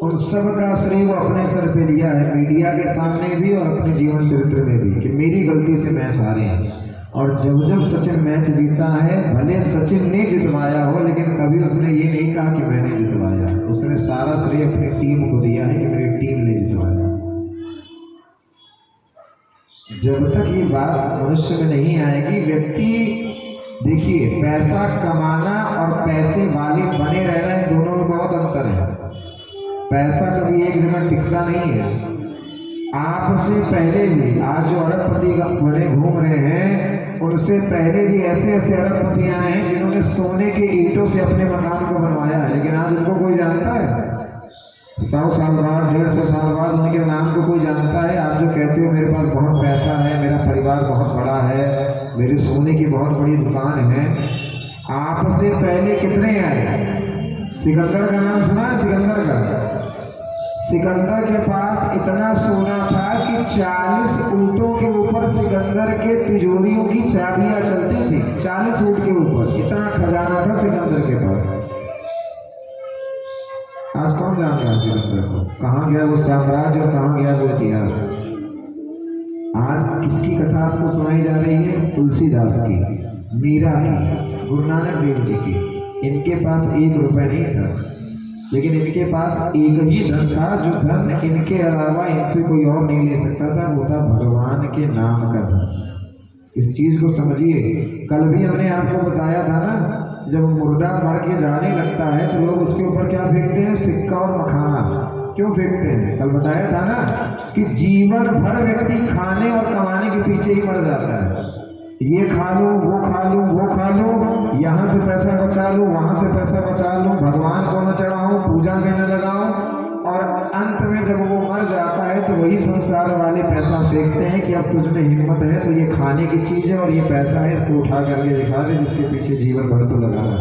Speaker 1: उन सब का श्रेय वो अपने सर पे लिया है, मीडिया के सामने भी और अपने जीवन चरित्र में भी, कि मेरी गलती से मैच हारे हैं। और जब जब सचिन मैच जीता है, भले सचिन ने जितवाया हो, लेकिन कभी उसने ये नहीं कहा कि मैंने जितवाया, उसने सारा श्रेय अपनी टीम को दिया है कि मेरी टीम ने जितवाया। जब तक ये बात मनुष्य में नहीं आएगी, व्यक्ति देखिए पैसा कमाना और पैसे वाले बने रहना, इन दोनों में बहुत अंतर है। पैसा कभी एक जगह टिकता नहीं है। आपसे पहले भी आज जो अरबपति बने घूम रहे हैं, उनसे पहले भी ऐसे ऐसे अरबपति आए हैं जिन्होंने सोने के ईंटों से अपने मकान को बनवाया है, लेकिन आज उनको कोई जानता है? 100 साल बाद, 150 साल बाद उनके नाम को कोई जानता है? आप जो कहते हो मेरे पास बहुत पैसा है, मेरा परिवार बहुत बड़ा है, मेरे सोने की बहुत बड़ी दुकान है, आपसे पहले कितने आए? सिकंदर का नाम सुना है? सिकंदर का, सिकंदर के पास इतना सोना था कि 40 ऊंटों के ऊपर सिकंदर के तिजोरियों की चाबियां चलती थी। 40 ऊंट के ऊपर इतना खजाना था सिकंदर के पास। आज कौन जान रहा है सिकंदर को? कहाँ गया वो साम्राज्य और कहाँ गया वो इतिहास? आज किसकी कथा आपको सुनाई जा रही है? तुलसीदास की, मीरा की, गुरु नानक देव जी की। इनके पास 1 रुपया नहीं था, लेकिन इनके पास एक ही धन था, जो धन इनके अलावा इनसे कोई और नहीं ले सकता था, वो था भगवान के नाम का धन। इस चीज को समझिए। कल भी हमने आपको बताया था ना, जब मुर्दा मर के जाने लगता है तो लोग उसके ऊपर क्या फेंकते हैं? सिक्का और मखाना। क्यों फेंकते हैं? कल बताया था ना कि जीवन भर व्यक्ति खाने और कमाने के पीछे ही मर जाता है। ये खा लूं, वो खा लूं, वो खा लूं, यहाँ से पैसा बचा लूं, वहां से पैसा बचा लूं, भगवान को न चढ़ाऊं, पूजा में न लगाऊं, और अंत में जब वो मर जाता है तो वही संसार वाले पैसा फेंकते हैं कि अब तुझमें हिम्मत है तो ये खाने की चीज है और ये पैसा है, इसको उठा करके दिखा दे, जिसके पीछे जीवन भर तो लगा है।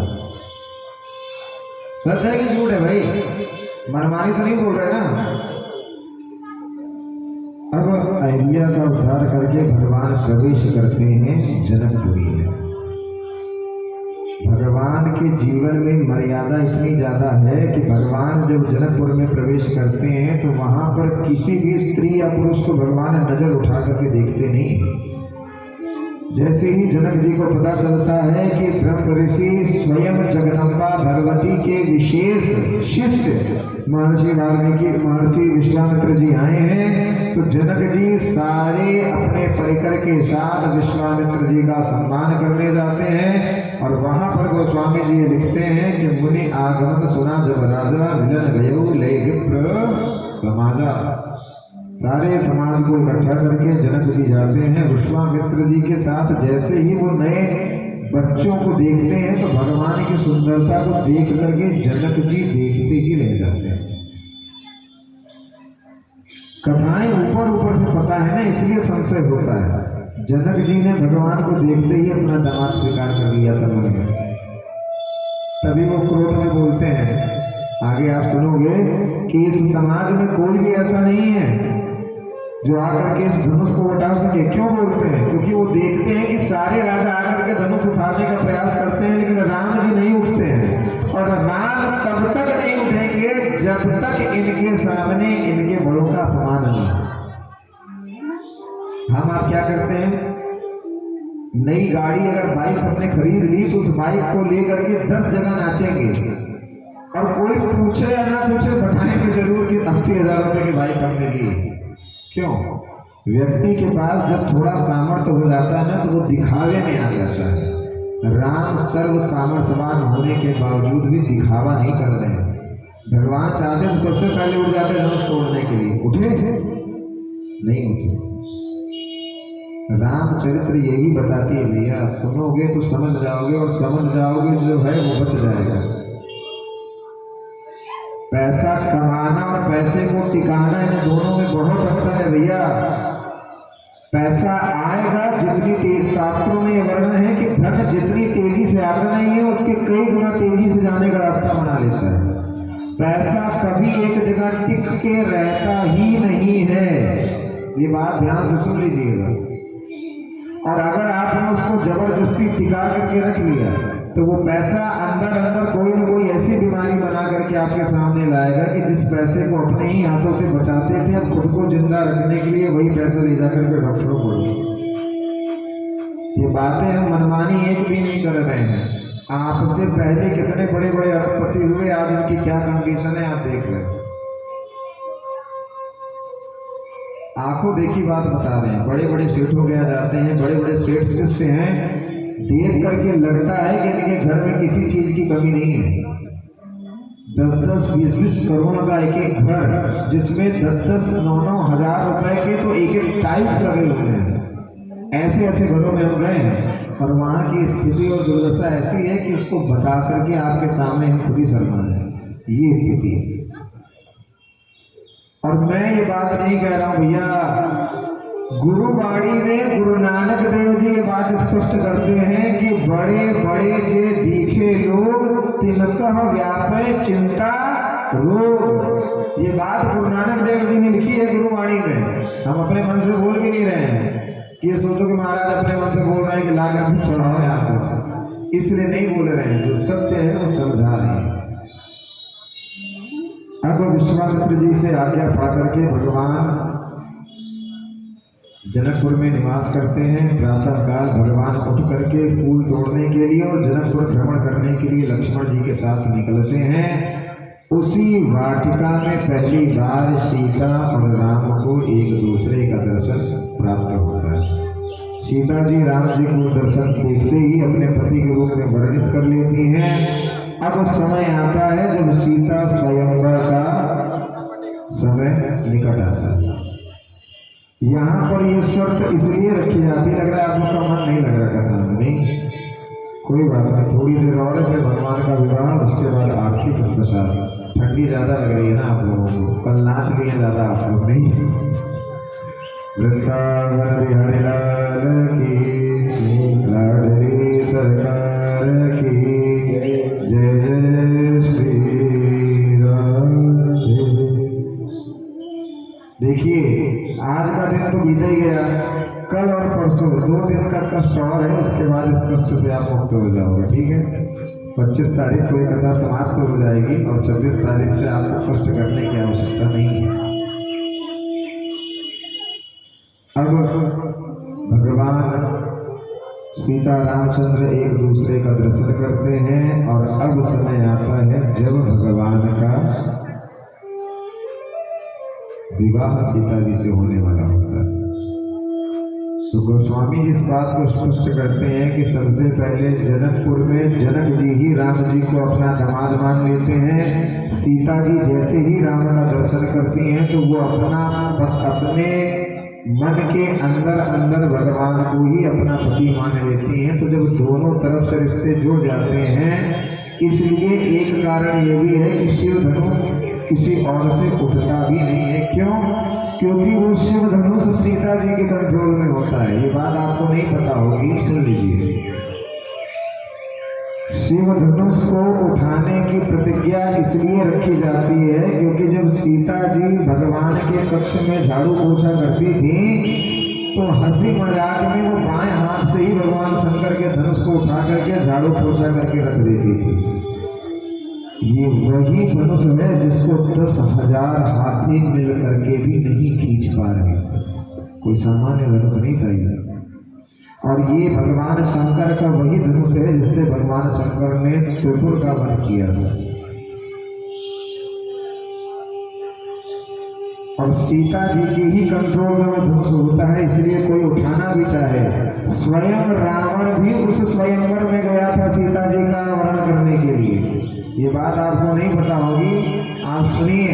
Speaker 1: सच है कि झूठ है भाई? मनमानी तो नहीं बोल रहे ना? अब अहिल्या का उद्धार करके भगवान प्रवेश करते हैं जनकपुरी में। भगवान के जीवन में मर्यादा इतनी ज्यादा है कि भगवान जब जनकपुर में प्रवेश करते हैं तो वहां पर किसी भी स्त्री या पुरुष को भगवान नजर उठा करके देखते नहीं। जैसे ही जनक जी को पता चलता है कि ब्रह्म ऋषि स्वयं जगदम्बा भगवती के विशेष शिष्य महर्षि वाल्मीकि, महर्षि विश्वामित्र जी आए हैं, तो जनक जी सारे अपने परिकर के साथ विश्वामित्र जी का सम्मान करने जाते हैं। और वहां पर गोस्वामी जी लिखते हैं कि मुनि आगमन सुना जब राजा, मिलन गयो ले विप्र समाजा। सारे समाज को इकट्ठा करके जनक जी जाते हैं विश्वामित्र जी के साथ। जैसे ही वो नए बच्चों को देखते हैं तो भगवान की सुंदरता को देख करके जनक जी देखते ही रह जाते हैं। कथाएं ऊपर ऊपर से पता है ना, इसलिए संशय होता है। जनक जी ने भगवान को देखते ही अपना दामाद स्वीकार कर लिया था मन में, तभी वो क्रोध में बोलते हैं। आगे आप सुनोगे कि इस समाज में कोई भी ऐसा नहीं है जो आकर के इस धनुष को उठा सके। क्यों बोलते हैं? क्योंकि वो देखते हैं कि सारे राजा आकर के धनुष उठाने का प्रयास करते हैं, लेकिन राम जी नहीं उठते हैं। और राम तब तक नहीं उठेंगे जब तक इनके सामने इनके बड़ों का अपमान नहीं। हम आप क्या करते हैं? नई गाड़ी अगर बाइक हमने खरीद ली तो उस बाइक को लेकर के 10 जगह नाचेंगे, और कोई पूछे या ना पूछे बताएंगे जरूर कि 80,000 रुपए की बाइक हमने ली। क्यों? व्यक्ति के पास जब थोड़ा सामर्थ्य हो जाता है ना तो वो दिखावे में आ जाता है। राम सर्व सामर्थ्यवान होने के बावजूद भी दिखावा नहीं कर रहे हैं। भगवान चाहते तो सबसे पहले उठ जाते धनुष तोड़ने के लिए। उठे? नहीं उठे। रामचरित्र यही बताती है भैया, सुनोगे तो समझ जाओगे, और समझ जाओगे जो है वो बच जाएगा। पैसा कमाना और पैसे को टिकाना, इन दोनों में बहुत अंतर है भैया। पैसा आएगा जितनी तेज, शास्त्रों में वर्णन है कि धन जितनी तेजी से आता नहीं है उसके कई गुना तेजी से जाने का रास्ता बना लेता है। पैसा कभी एक जगह टिक के रहता ही नहीं है, ये बात ध्यान से सुन लीजिएगा। और अगर आपने उसको जबरदस्ती टिका करके रख लिया तो वो पैसा अंदर अंदर कोई न कोई ऐसी बीमारी बना करके आपके सामने लाएगा कि जिस पैसे को अपने ही हाथों से बचाते थे, अब खुद को जिंदा रखने के लिए वही पैसा ले जाकर के डॉक्टरों को। ये बातें हम मनमानी एक भी नहीं कर रहे हैं। आपसे पहले कितने बड़े बड़े अरबपति हुए, आज उनकी क्या कंडीशन है आप देख रहे हैं। आंखों देखी बात बता रहे हैं। बड़े बड़े सेठों के यहाँ जाते हैं, बड़े बड़े सेठ शिष्य हैं, देख करके लगता है कि इनके घर में किसी चीज की कमी नहीं है। 10-10, 20-20 करोड़ का एक एक घर, जिसमें 10-10, 9-9 हजार रुपए के तो एक एक टाइल्स लगे हुए हैं। ऐसे ऐसे घरों में हम गए हैं और वहाँ की स्थिति और दुर्दशा ऐसी है कि उसको बता करके आपके सामने हम खुद ही शर्मा है, ये स्थिति है। और मैं ये बात नहीं कह रहा हूं भैया, गुरुवाणी में गुरु नानक देव जी ये बात स्पष्ट करते हैं कि बड़े बड़े जे दिखे लोग तिनकह व्यापे चिंता रोग। ये बात गुरु नानक देव जी ने लिखी है गुरुवाणी में। हम अपने मन से बोल भी नहीं रहे हैं कि ये सोचो कि महाराज अपने मन से बोल रहे हैं कि लाकर भी चढ़ाओ यहाँ कुछ, इसलिए नहीं बोल रहे हैं। जो सत्य है वो समझा रहे हैं। अब विश्वामित्र जी से आज्ञा पा करके भगवान जनकपुर में निवास करते हैं। प्रातः काल भगवान उठ करके फूल तोड़ने के लिए और जनकपुर भ्रमण करने के लिए लक्ष्मण जी के साथ निकलते हैं। उसी वाटिका में पहली बार सीता और राम को एक दूसरे का दर्शन प्राप्त होता है। सीता जी राम जी को दर्शन देखते ही अपने पति के रूप में वर्णित कर लेती हैं। अब समय आता है जब सीता स्वयंवर का समय निकट आता है। यहाँ पर ये शर्त इसलिए रखी जाती, लग रहा है आप लोग का मन नहीं लग रहा कथा में, नहीं कोई बात नहीं, थोड़ी देर और फिर भगवान का विवाह, उसके बाद आरती फिर प्रसाद। ठंडी ज्यादा लग रही है ना आप लोगों को, कल नाच लिए ज्यादा आप लोग, नहीं। वृंदावन बिहारी लाल की, लाडली सरकार की, जय जय श्री राधे। देखिए आज का दिन तो बीता ही गया, कल और परसों 2 दिन का कष्ट और है, उसके बाद इस कष्ट से आप मुक्त हो जाओगे, ठीक है। 25 तारीख को ये कथा समाप्त हो जाएगी और 26 तारीख से आपको कष्ट करने की आवश्यकता नहीं है। अब भगवान सीता रामचंद्र एक दूसरे का दर्शन करते हैं और अब समय आता है जब भगवान का विवाह सीता जी से होने वाला होता है। तो गोस्वामी इस बात को स्पष्ट करते हैं कि सबसे पहले जनकपुर में जनक जी ही राम जी को अपना दामाद मान लेते हैं। सीता जी जैसे ही राम का दर्शन करती हैं तो वो अपने मन के अंदर अंदर भगवान को ही अपना पति मान लेती हैं। तो जब दोनों तरफ से रिश्ते जुड़ जाते हैं, इसलिए एक कारण ये भी है कि शिव धनुष किसी और से उठता भी नहीं है। क्यों? क्योंकि वो शिव धनुष सीता जी के कंट्रोल में होता है। ये बात आपको नहीं पता होगी, सुन लीजिए। शिव धनुष को उठाने की प्रतिज्ञा इसलिए रखी जाती है क्योंकि जब सीता जी भगवान के कक्ष में झाड़ू पोछा करती थी तो हंसी मजाक में वो बाएं हाथ से ही भगवान शंकर के धनुष को उठा करके झाड़ू पोछा करके रख देती थी। ये वही धनुष है जिसको 10,000 हाथी मिल करके भी नहीं खींच पा रहे, कोई सामान्य धनुष नहीं था ये। और ये भगवान शंकर का वही धनुष है जिससे भगवान शंकर ने त्रिपुर का वध किया था। और सीता जी की ही कंट्रोल में वो धनुष होता है, इसलिए कोई उठाना भी चाहे। स्वयं रावण भी उस स्वयंवर में गया था सीता जी का वर्ण करने के लिए। ये बात आपको नहीं पता होगी, आप सुनिए।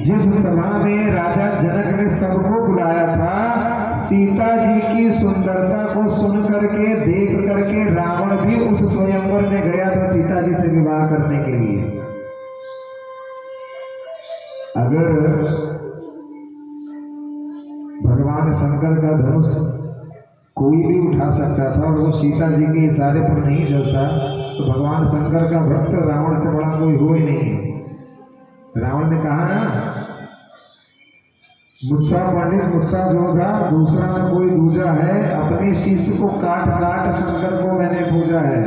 Speaker 1: जिस सभा में राजा जनक ने सबको बुलाया था, सीता जी की सुंदरता को सुन करके देख करके रावण भी उस स्वयंवर में गया था सीता जी से विवाह करने के लिए। अगर भगवान शंकर का धनुष कोई भी उठा सकता था और वो सीता जी के इशारे पर नहीं चलता तो भगवान शंकर का भक्त रावण से बड़ा कोई हो ही नहीं। रावण ने कहा ना, मुझसा पंडित मुझसा जोधा, दूसरा न कोई दूजा है, अपने शिष्य को काट काट शंकर को मैंने पूजा है।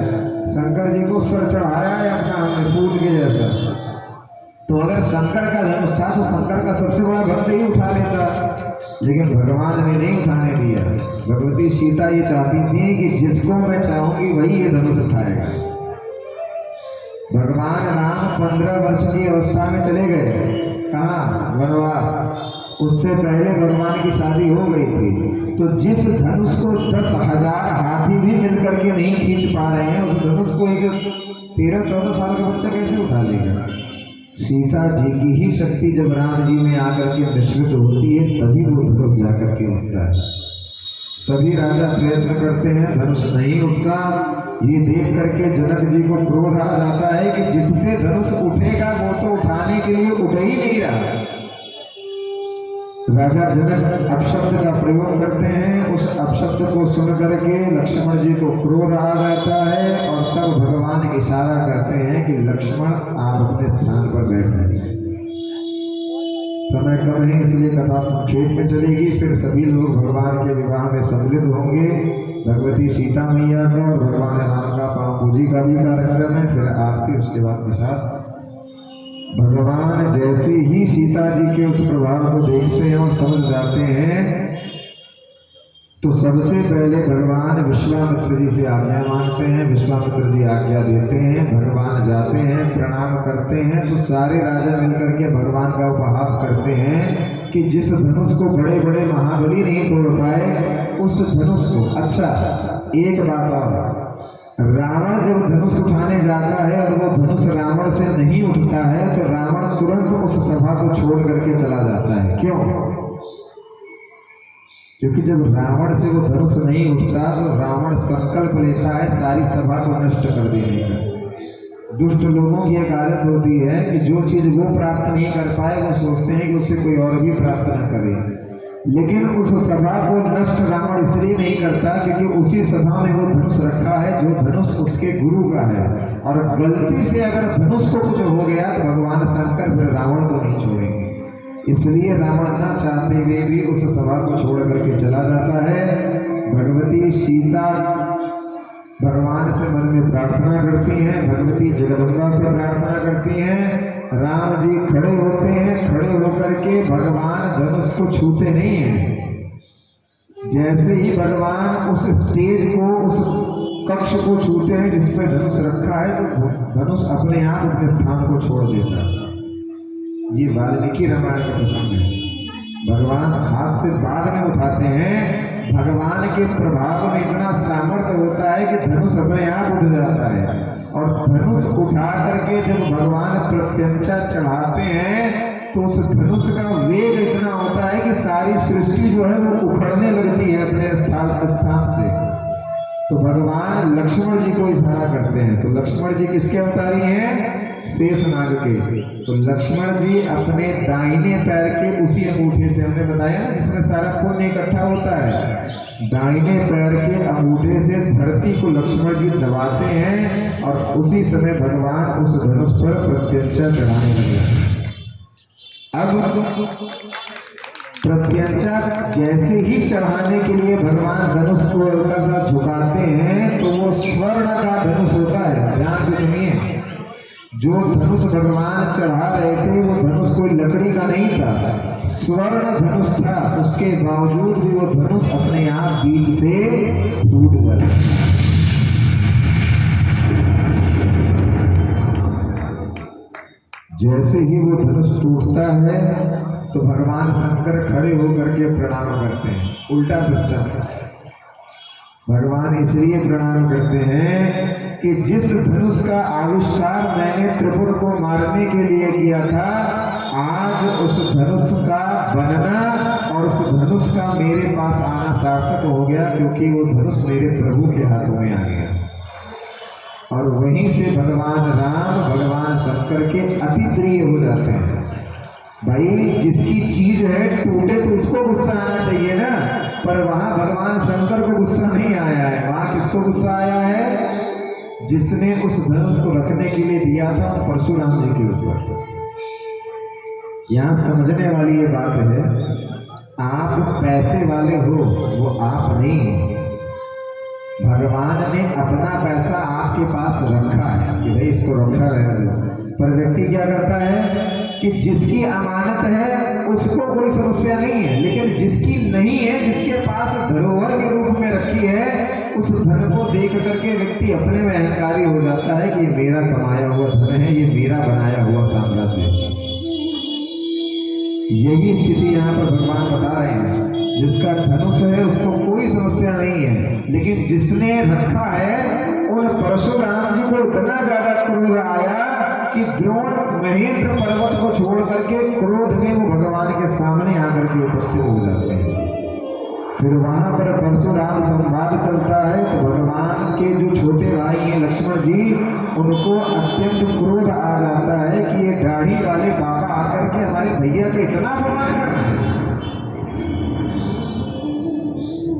Speaker 1: शंकर जी को सर चढ़ाया है अपना हमने फूल के जैसा। तो अगर शंकर का धनुष था तो शंकर का सबसे बड़ा भक्त ही उठा लेता, लेकिन भगवान ने नहीं उठाने दिया। भगवती सीता ये चाहती थी कि जिसको मैं चाहूंगी वही ये धनुष उठाएगा। भगवान राम 15 वर्ष की अवस्था में चले गए, कहाँ? वनवास। उससे पहले भगवान की शादी हो गई थी। तो जिस धनुष को 10,000 हाथी भी मिलकर के नहीं खींच पा रहे हैं, उस धनुष को एक 13-14 साल का बच्चा कैसे उठा लेगा? सीता जी की ही शक्ति जब राम जी में आकर के मिश्रित होती है तभी वो धनुष जाकर के उठता है। सभी राजा प्रयत्न करते हैं, धनुष नहीं उठता। ये देख करके जनक जी को क्रोध आ जाता है कि जिससे धनुष उठेगा वो तो उठाने के लिए उठ ही नहीं रहा। राजा जनक अपशब्द का प्रयोग करते हैं। उस अपशब्द को सुन करके लक्ष्मण जी को क्रोध आ जाता है और तब भगवान इशारा करते हैं कि लक्ष्मण आप अपने स्थान पर बैठ जाइए। समय कम है इसलिए कथा संक्षेप में चलेगी। फिर सभी लोग भगवान के विवाह में सम्मिलित होंगे। भगवती सीता मैया का और भगवान राम का पांपूजी का भी कार्यक्रम है। फिर आरती, उसके बाद प्रसाद। भगवान जैसे ही सीता जी के उस प्रभाव को देखते हैं और समझ जाते हैं तो सबसे पहले भगवान विश्वामित्र जी से आज्ञा मांगते हैं। विश्वामित्र जी आज्ञा देते हैं, भगवान जाते हैं, प्रणाम करते हैं। तो सारे राजा मिलकर के भगवान का उपहास करते हैं कि जिस धनुष को बड़े बड़े महाबली नहीं तोड़ पाए उस धनुष को। अच्छा, एक बात और, रावण जब धनुष उठाने जाता है और वो धनुष रावण से नहीं उठता है तो रावण तुरंत उस सभा को छोड़ करके चला जाता है। क्यों? क्योंकि जब रावण से वो धनुष नहीं उठता तो रावण संकल्प लेता है सारी सभा को नष्ट कर देने का। दुष्ट लोगों की एक आदत होती है कि जो चीज वो प्राप्त नहीं कर पाए वो सोचते हैं कि उससे कोई और भी प्राप्त न करे। लेकिन उस सभा को नष्ट रावण इसलिए नहीं करता क्योंकि उसी सभा में वो धनुष रखा है जो धनुष उसके गुरु का है। और गलती से अगर धनुष को कुछ हो गया तो भगवान शंकर फिर रावण को नहीं छोड़ेंगे। इसलिए रावण न चाहते हुए भी उस सभा को छोड़ करके चला जाता है। भगवती सीता भगवान से मन में प्रार्थना करती हैं, भगवती जगदम्बा से प्रार्थना करती हैं। राम जी खड़े होते हैं, खड़े होकर के भगवान धनुष को छूते नहीं हैं। जैसे ही भगवान उस स्टेज को, उस कक्ष को छूते हैं जिस पर धनुष रखा है तो धनुष अपने आप अपने स्थान को छोड़ देता है। ये वाल्मीकि रामायण का प्रसंग है। भगवान हाथ से बाद में उठाते हैं। भगवान के प्रभाव में इतना सामर्थ्य होता है कि धनुष अपने आप उठ जाता है। और धनुष उठा करके जब भगवान प्रत्यंचा चढ़ाते हैं तो उस धनुष का वेग इतना होता है कि सारी सृष्टि जो है वो उखड़ने लगती है अपने स्थान से। तो भगवान लक्ष्मण जी को इशारा करते हैं। तो लक्ष्मण जी किसके अवतारी हैं? शेषनाग के। तो लक्ष्मण जी अपने दाहिने पैर के उसी अंगूठे से, हमने बताया ना जिसमें सारा पुण्य इकट्ठा होता है, दाहिने पैर के अंगूठे से धरती को लक्ष्मण जी दबाते हैं और उसी समय भगवान उस धनुष पर प्रत्यंचा चढ़ाने लगे। अब प्रत्यंचा जैसे ही चढ़ाने के लिए भगवान धनुष को हल्का सा झुकाते हैं तो वो स्वर्ण का धनुष होता है। ध्यान से सुनिए, जो धनुष भगवान चढ़ा रहे थे वो धनुष कोई लकड़ी का नहीं था, स्वर्ण धनुष था। उसके बावजूद भी वो धनुष अपने आप बीच से टूट गया। जैसे ही वो धनुष टूटता है तो भगवान शंकर खड़े होकर के प्रणाम करते हैं। उल्टा सिस्टम है। भगवान इसलिए प्रणाम करते हैं कि जिस धनुष का आविष्कार मैंने त्रिपुर को मारने के लिए किया था, आज उस धनुष का बनना और उस धनुष का मेरे पास आना सार्थक हो गया, क्योंकि वो धनुष मेरे प्रभु के हाथों में आ गया। और वहीं से भगवान राम भगवान शंकर के अति प्रिय हो जाते हैं। भाई जिसकी चीज है टूटे तो उसको गुस्सा आना चाहिए ना, पर वहां भगवान शंकर को गुस्सा नहीं आया है। वहां किसको गुस्सा आया है? जिसने उस धनुष को रखने के लिए दिया था परशुराम जी के ऊपर। यहां समझने वाली ये बात है, आप पैसे वाले हो वो आप नहीं। भगवान ने अपना पैसा आपके पास रखा है कि भाई इसको रखा रहने दो, पर व्यक्ति क्या करता है कि जिसकी अमानत है उसको कोई समस्या नहीं है, लेकिन जिसकी नहीं है, जिसके पास धरोहर के रूप में रखी है, उस धन को देख करके व्यक्ति अपने में अहंकारी हो जाता है कि ये मेरा कमाया हुआ धन है, ये मेरा बनाया हुआ साम्राज्य है। यही स्थिति यहाँ पर भगवान बता रहे हैं। जिसका धनुष है उसको कोई समस्या नहीं है, लेकिन जिसने रखा है उन परशुराम जी को इतना ज्यादा क्रोध आया कि द्रोण महेंद्र पर्वत को छोड़ करके क्रोध में वो भगवान के सामने आकर के उपस्थित हो जाते हैं। फिर वहां पर परशुराम संवाद चलता है तो भगवान के जो छोटे भाई हैं लक्ष्मण जी, उनको अत्यंत क्रोध आ जाता है कि ये दाढ़ी वाले बाबा आकर के हमारे भैया का इतना अपमान कर रहे हैं।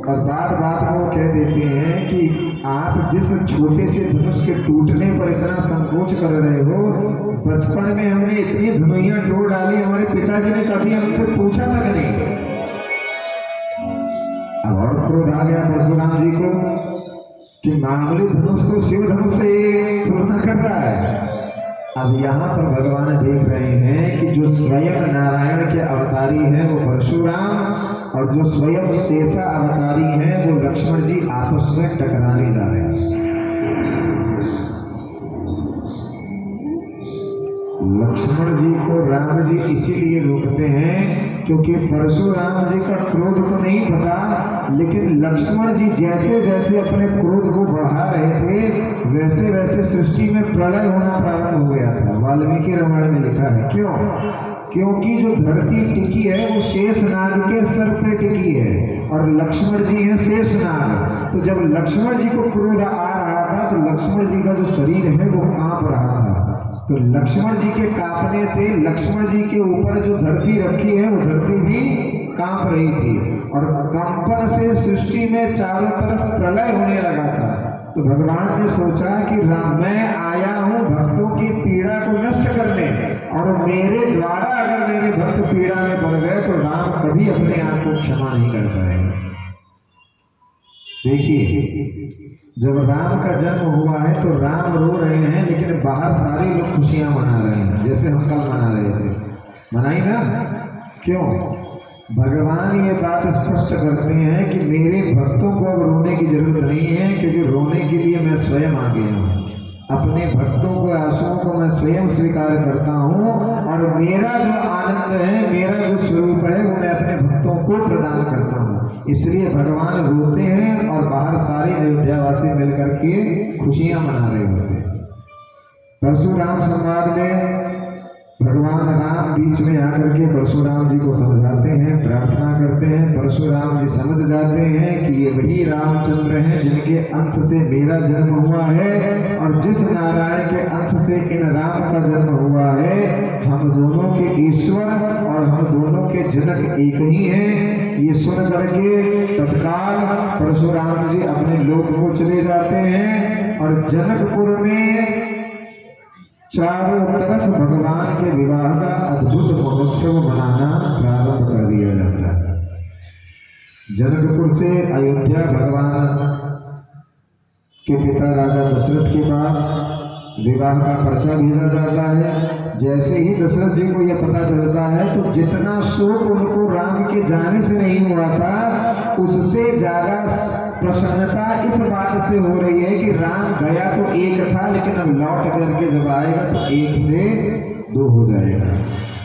Speaker 1: और बात बात में वो कह देते हैं कि आप जिस छोटे से धनुष के टूटने पर इतना संकोच कर रहे हो, बचपन में हमने इतनी धनुइयां तोड़ डाली, हमारे पिताजी ने कभी हमसे पूछा तक नहीं। अब और क्रोध आ गया परशुराम जी को कि मामूली धनुष को शिव धनुष से तुलना कर रहा है। अब यहाँ पर भगवान देख रहे हैं कि जो स्वयं नारायण के अवतारी हैं वो परशुराम, और जो स्वयं शेषा अवतारी हैं वो लक्ष्मण जी आपस में टकराने जा रहे हैं। लक्ष्मण जी को राम जी इसीलिए रोकते हैं क्योंकि परशुराम जी का क्रोध तो नहीं पता, लेकिन लक्ष्मण जी जैसे जैसे अपने क्रोध को बढ़ा रहे थे वैसे वैसे सृष्टि में प्रलय होना प्रारंभ हो गया था। वाल्मीकि रामायण में लिखा है। क्यों? क्योंकि जो धरती टिकी है वो शेषनाग के सर पे टिकी है और लक्ष्मण जी हैं शेषनाग। तो जब लक्ष्मण जी को क्रोध आ रहा था तो लक्ष्मण जी का जो शरीर है वो कांप रहा था। तो लक्ष्मण जी के कांपने से लक्ष्मण जी के ऊपर जो धरती रखी है वो धरती भी कांप रही थी और कंपन से सृष्टि में चारों तरफ प्रलय होने लगा था। तो भगवान ने सोचा कि राम, मैं आया हूँ भक्तों की पीड़ा को नष्ट करने, और मेरे द्वारा अगर मेरे भक्त पीड़ा में पड़ गए तो राम कभी अपने आप को क्षमा नहीं कर पाएंगे। देखिए, जब राम का जन्म हुआ है तो राम रो रहे हैं, लेकिन बाहर सारे लोग खुशियां मना रहे हैं, जैसे हम कल मना रहे थे। मनाई ना? क्यों? भगवान ये बात स्पष्ट करते हैं कि मेरे भक्तों को अब रोने की जरूरत नहीं है, क्योंकि रोने के लिए मैं स्वयं आ गया हूँ। अपने भक्तों को आंसुओं को मैं स्वयं स्वीकार करता हूँ, और मेरा जो आनंद है, मेरा जो स्वरूप है वो मैं अपने भक्तों को प्रदान करता हूँ। इसलिए भगवान रोते हैं और बाहर सारे अयोध्यावासी मिलकर के खुशियां मना रहे होते हैं। परशुराम संवाद में भगवान राम बीच में आकर के परशुराम जी को समझाते हैं, प्रार्थना करते हैं। परशुराम जी समझ जाते हैं कि ये वही रामचंद्र हैं जिनके अंश से मेरा जन्म हुआ है, और जिस नारायण के अंश से इन राम का जन्म हुआ है, हम दोनों के ईश्वर और हम दोनों के जनक एक ही हैं। ये सुन करके तत्काल परशुराम जी अपने लोक को चले जाते हैं, और जनकपुर में चारों तरफ भगवान के विवाह का अद्भुत महोत्सव मनाना प्रारंभ कर दिया जाता है। जनकपुर से अयोध्या भगवान के पिता राजा दशरथ के पास विवाह का पर्चा भेजा जाता है। जैसे ही दशरथ जी को यह पता चलता है तो जितना शोक उनको राम के जाने से नहीं हुआ था, उससे ज्यादा प्रसन्नता इस बात से हो रही है कि राम गया तो एक था, लेकिन अब लौट करके जब आएगा तो एक से दो हो जाएगा।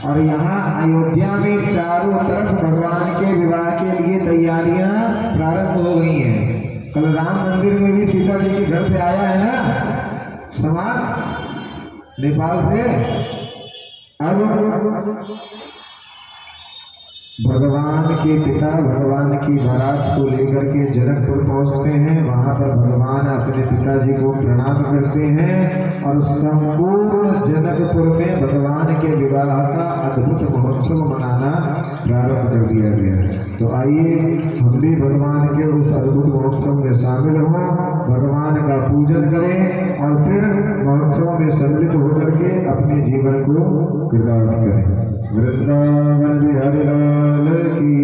Speaker 1: और यहाँ अयोध्या में चारों तरफ भगवान के विवाह के लिए तैयारियां प्रारंभ हो गई हैं। कल राम मंदिर में भी सीता जी के घर से आया है ना सामान नेपाल से। अब भगवान के पिता भगवान की बारात को लेकर के जनकपुर पहुंचते हैं। वहां पर भगवान अपने पिताजी को प्रणाम करते हैं और संपूर्ण जनकपुर में भगवान के विवाह का अद्भुत महोत्सव मनाना प्रारंभ कर दिया गया है। तो आइए हम भी भगवान के उस अद्भुत महोत्सव में शामिल हों, भगवान का पूजन करें और फिर महोत्सव में सम्मिलित होकर के अपने जीवन को कृतार्थ करें। वृंदावन बिहारी लाल की,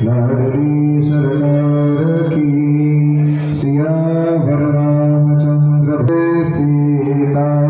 Speaker 1: लाडली सरकार की, सियावर रामचंद्र सीताराम।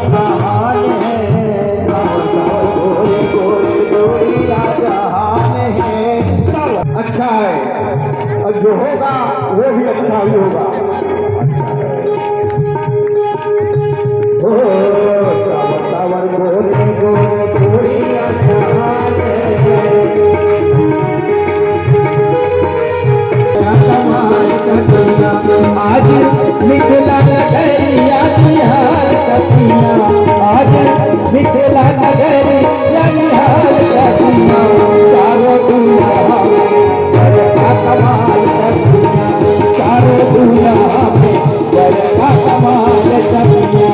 Speaker 2: जहान है, सावर सावर गोरी गोरी गोरिया जहान है।
Speaker 3: अच्छा है, और जो होगा वो भी अच्छा ही होगा।
Speaker 2: ओ सावर सावर गोरी गोरी गोरिया जहान है। आज मिथिला नगरिया बिहार सपना, आज मिथिला नगरिया बिहार सपना, चारों दुनिया में जय का कमाल सपना, चारों दुनिया में जय का कमाल सपना।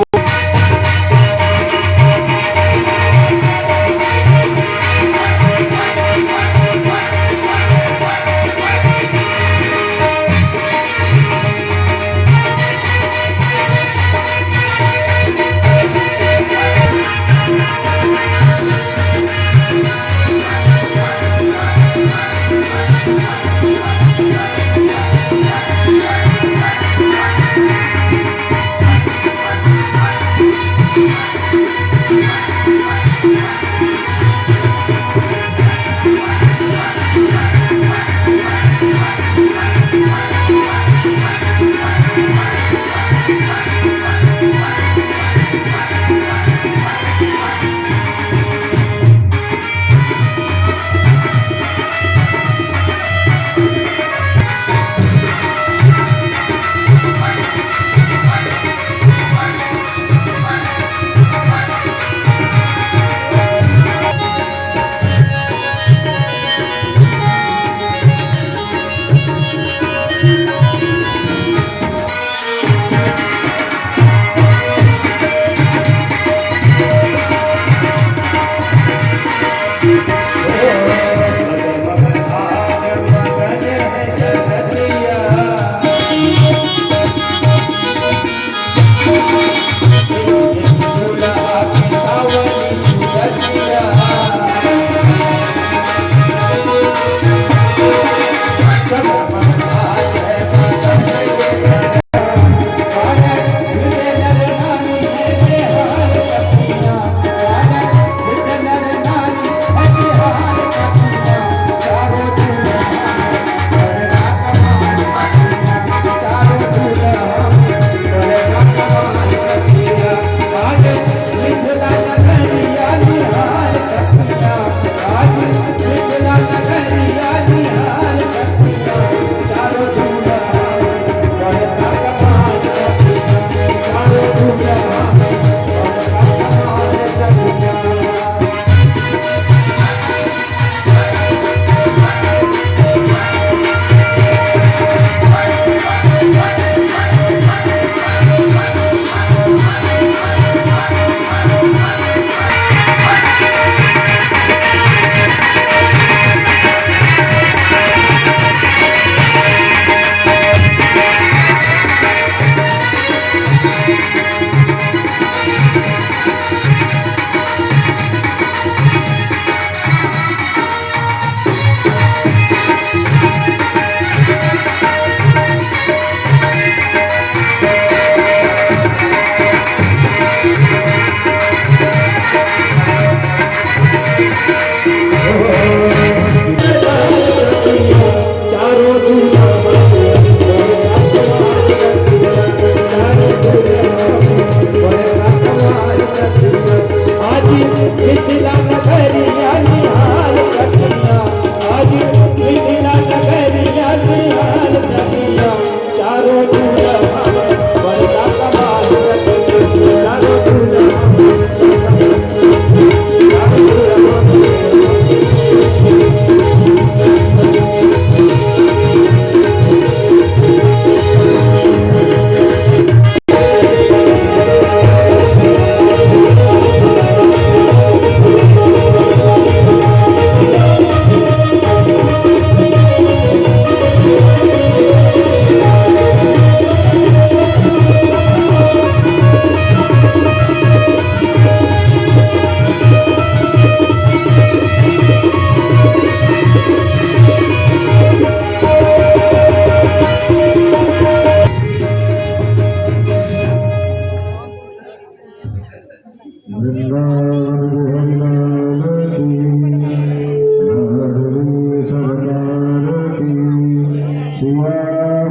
Speaker 1: सिया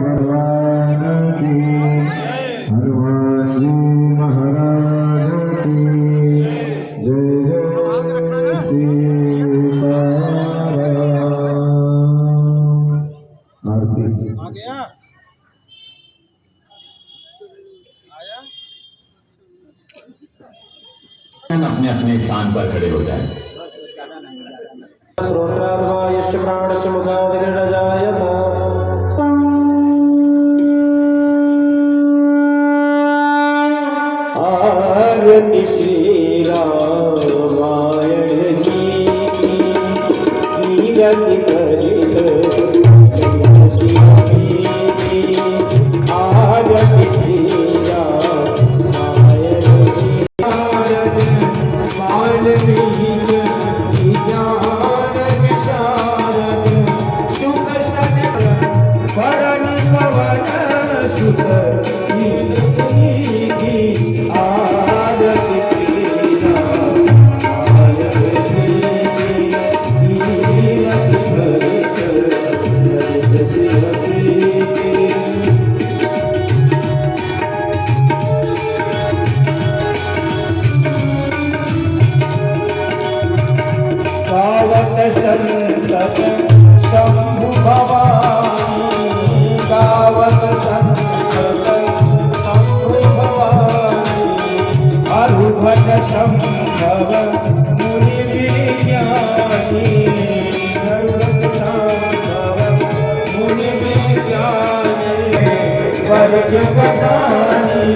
Speaker 1: भगवान की, हनुमान जी महाराज की जय जय सीताराम। आरती।
Speaker 4: अपने अपने स्थान पर खड़े हो जाएं।
Speaker 2: श्रोत्रार्वायश्च प्राणश्च मुखादिर्नजायत आरति श्री रामायण की कीरति करित आरति श्री रामायण की संतत शंभु भवानी गावत संतत शंभु भवानी अरुभट संभव मुनि विज्ञानी अरुभट संभव मुनि विज्ञानी वर्ग बतानी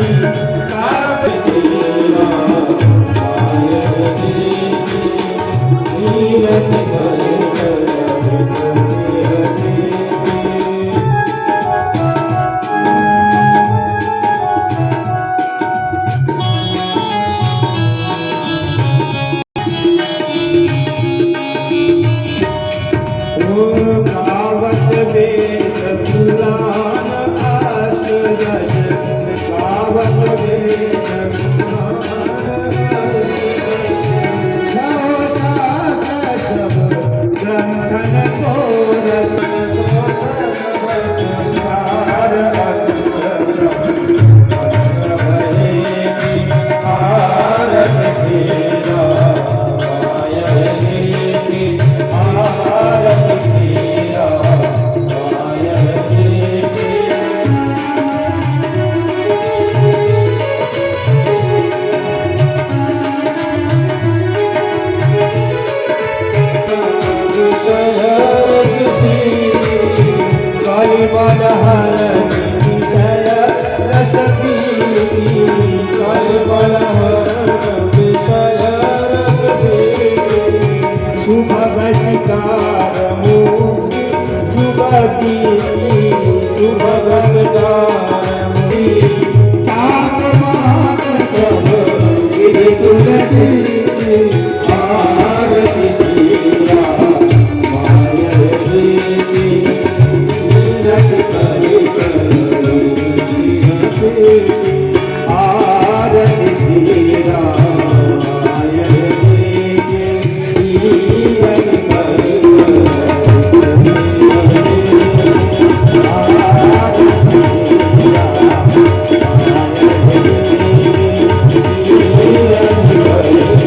Speaker 5: Thank you.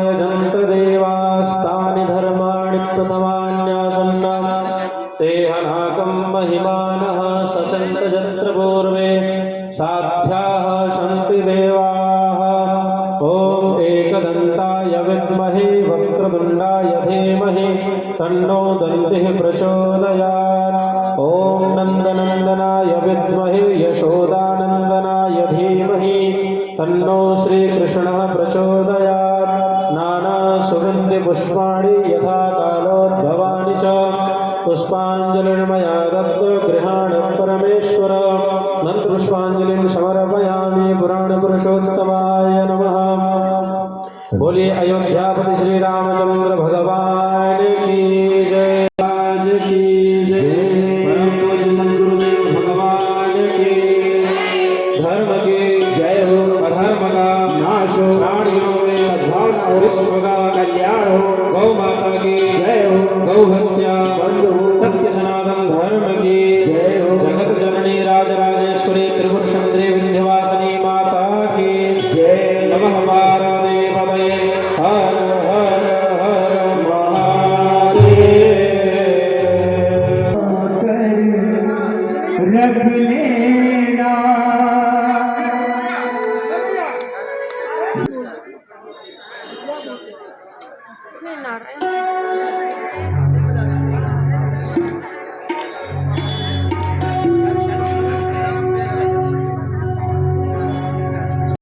Speaker 5: यजन्तदेवास्तानि धर्माणि प्रथमान्यासन्न ते हनाकं महिमानः सचन्त जत्र पूर्वे साध्याः सन्ति देवाः ॐ एकदन्ताय विद्महे वक्रतुण्डाय धीमहि तन्नो दन्तिः प्रचोदयात् ॐ नन्दनन्दनाय विद्महे यशोदानन्दनाय धीमहि तन्नो श्रीकृष्णः प्रचोदयात् नानासुगन्धिपुष्पाणि यथा कालोद्भवानि च पुष्पाञ्जलिर्मया दत्तगृहाण परमेश्वर मन्त्रपुष्पाञ्जलिं समर्पयामि पुराणपुरुषोत्तमाय नमः। बोलिए अयोध्यापति श्री रामचंद्र भगवान की जय। आज की जय। परम पूज्य सद्गुरुदेव भगवान की धर्म की जय हो। अधर्म का नाश हो। प्राणियों में सद्भावना और विश्व का कल्याण हो। गौ माता की जय हो। गौ हत्या बंद हो। सत्य सनातन धर्म की जय हो। जगत जननी राजराजेश्वरी त्रिपुर सुंदरी विंध्यवासिनी माता की जय। नमः पार्वती पतये हर हर हर महादेव।
Speaker 2: रख लेना
Speaker 6: नहीं ना रहे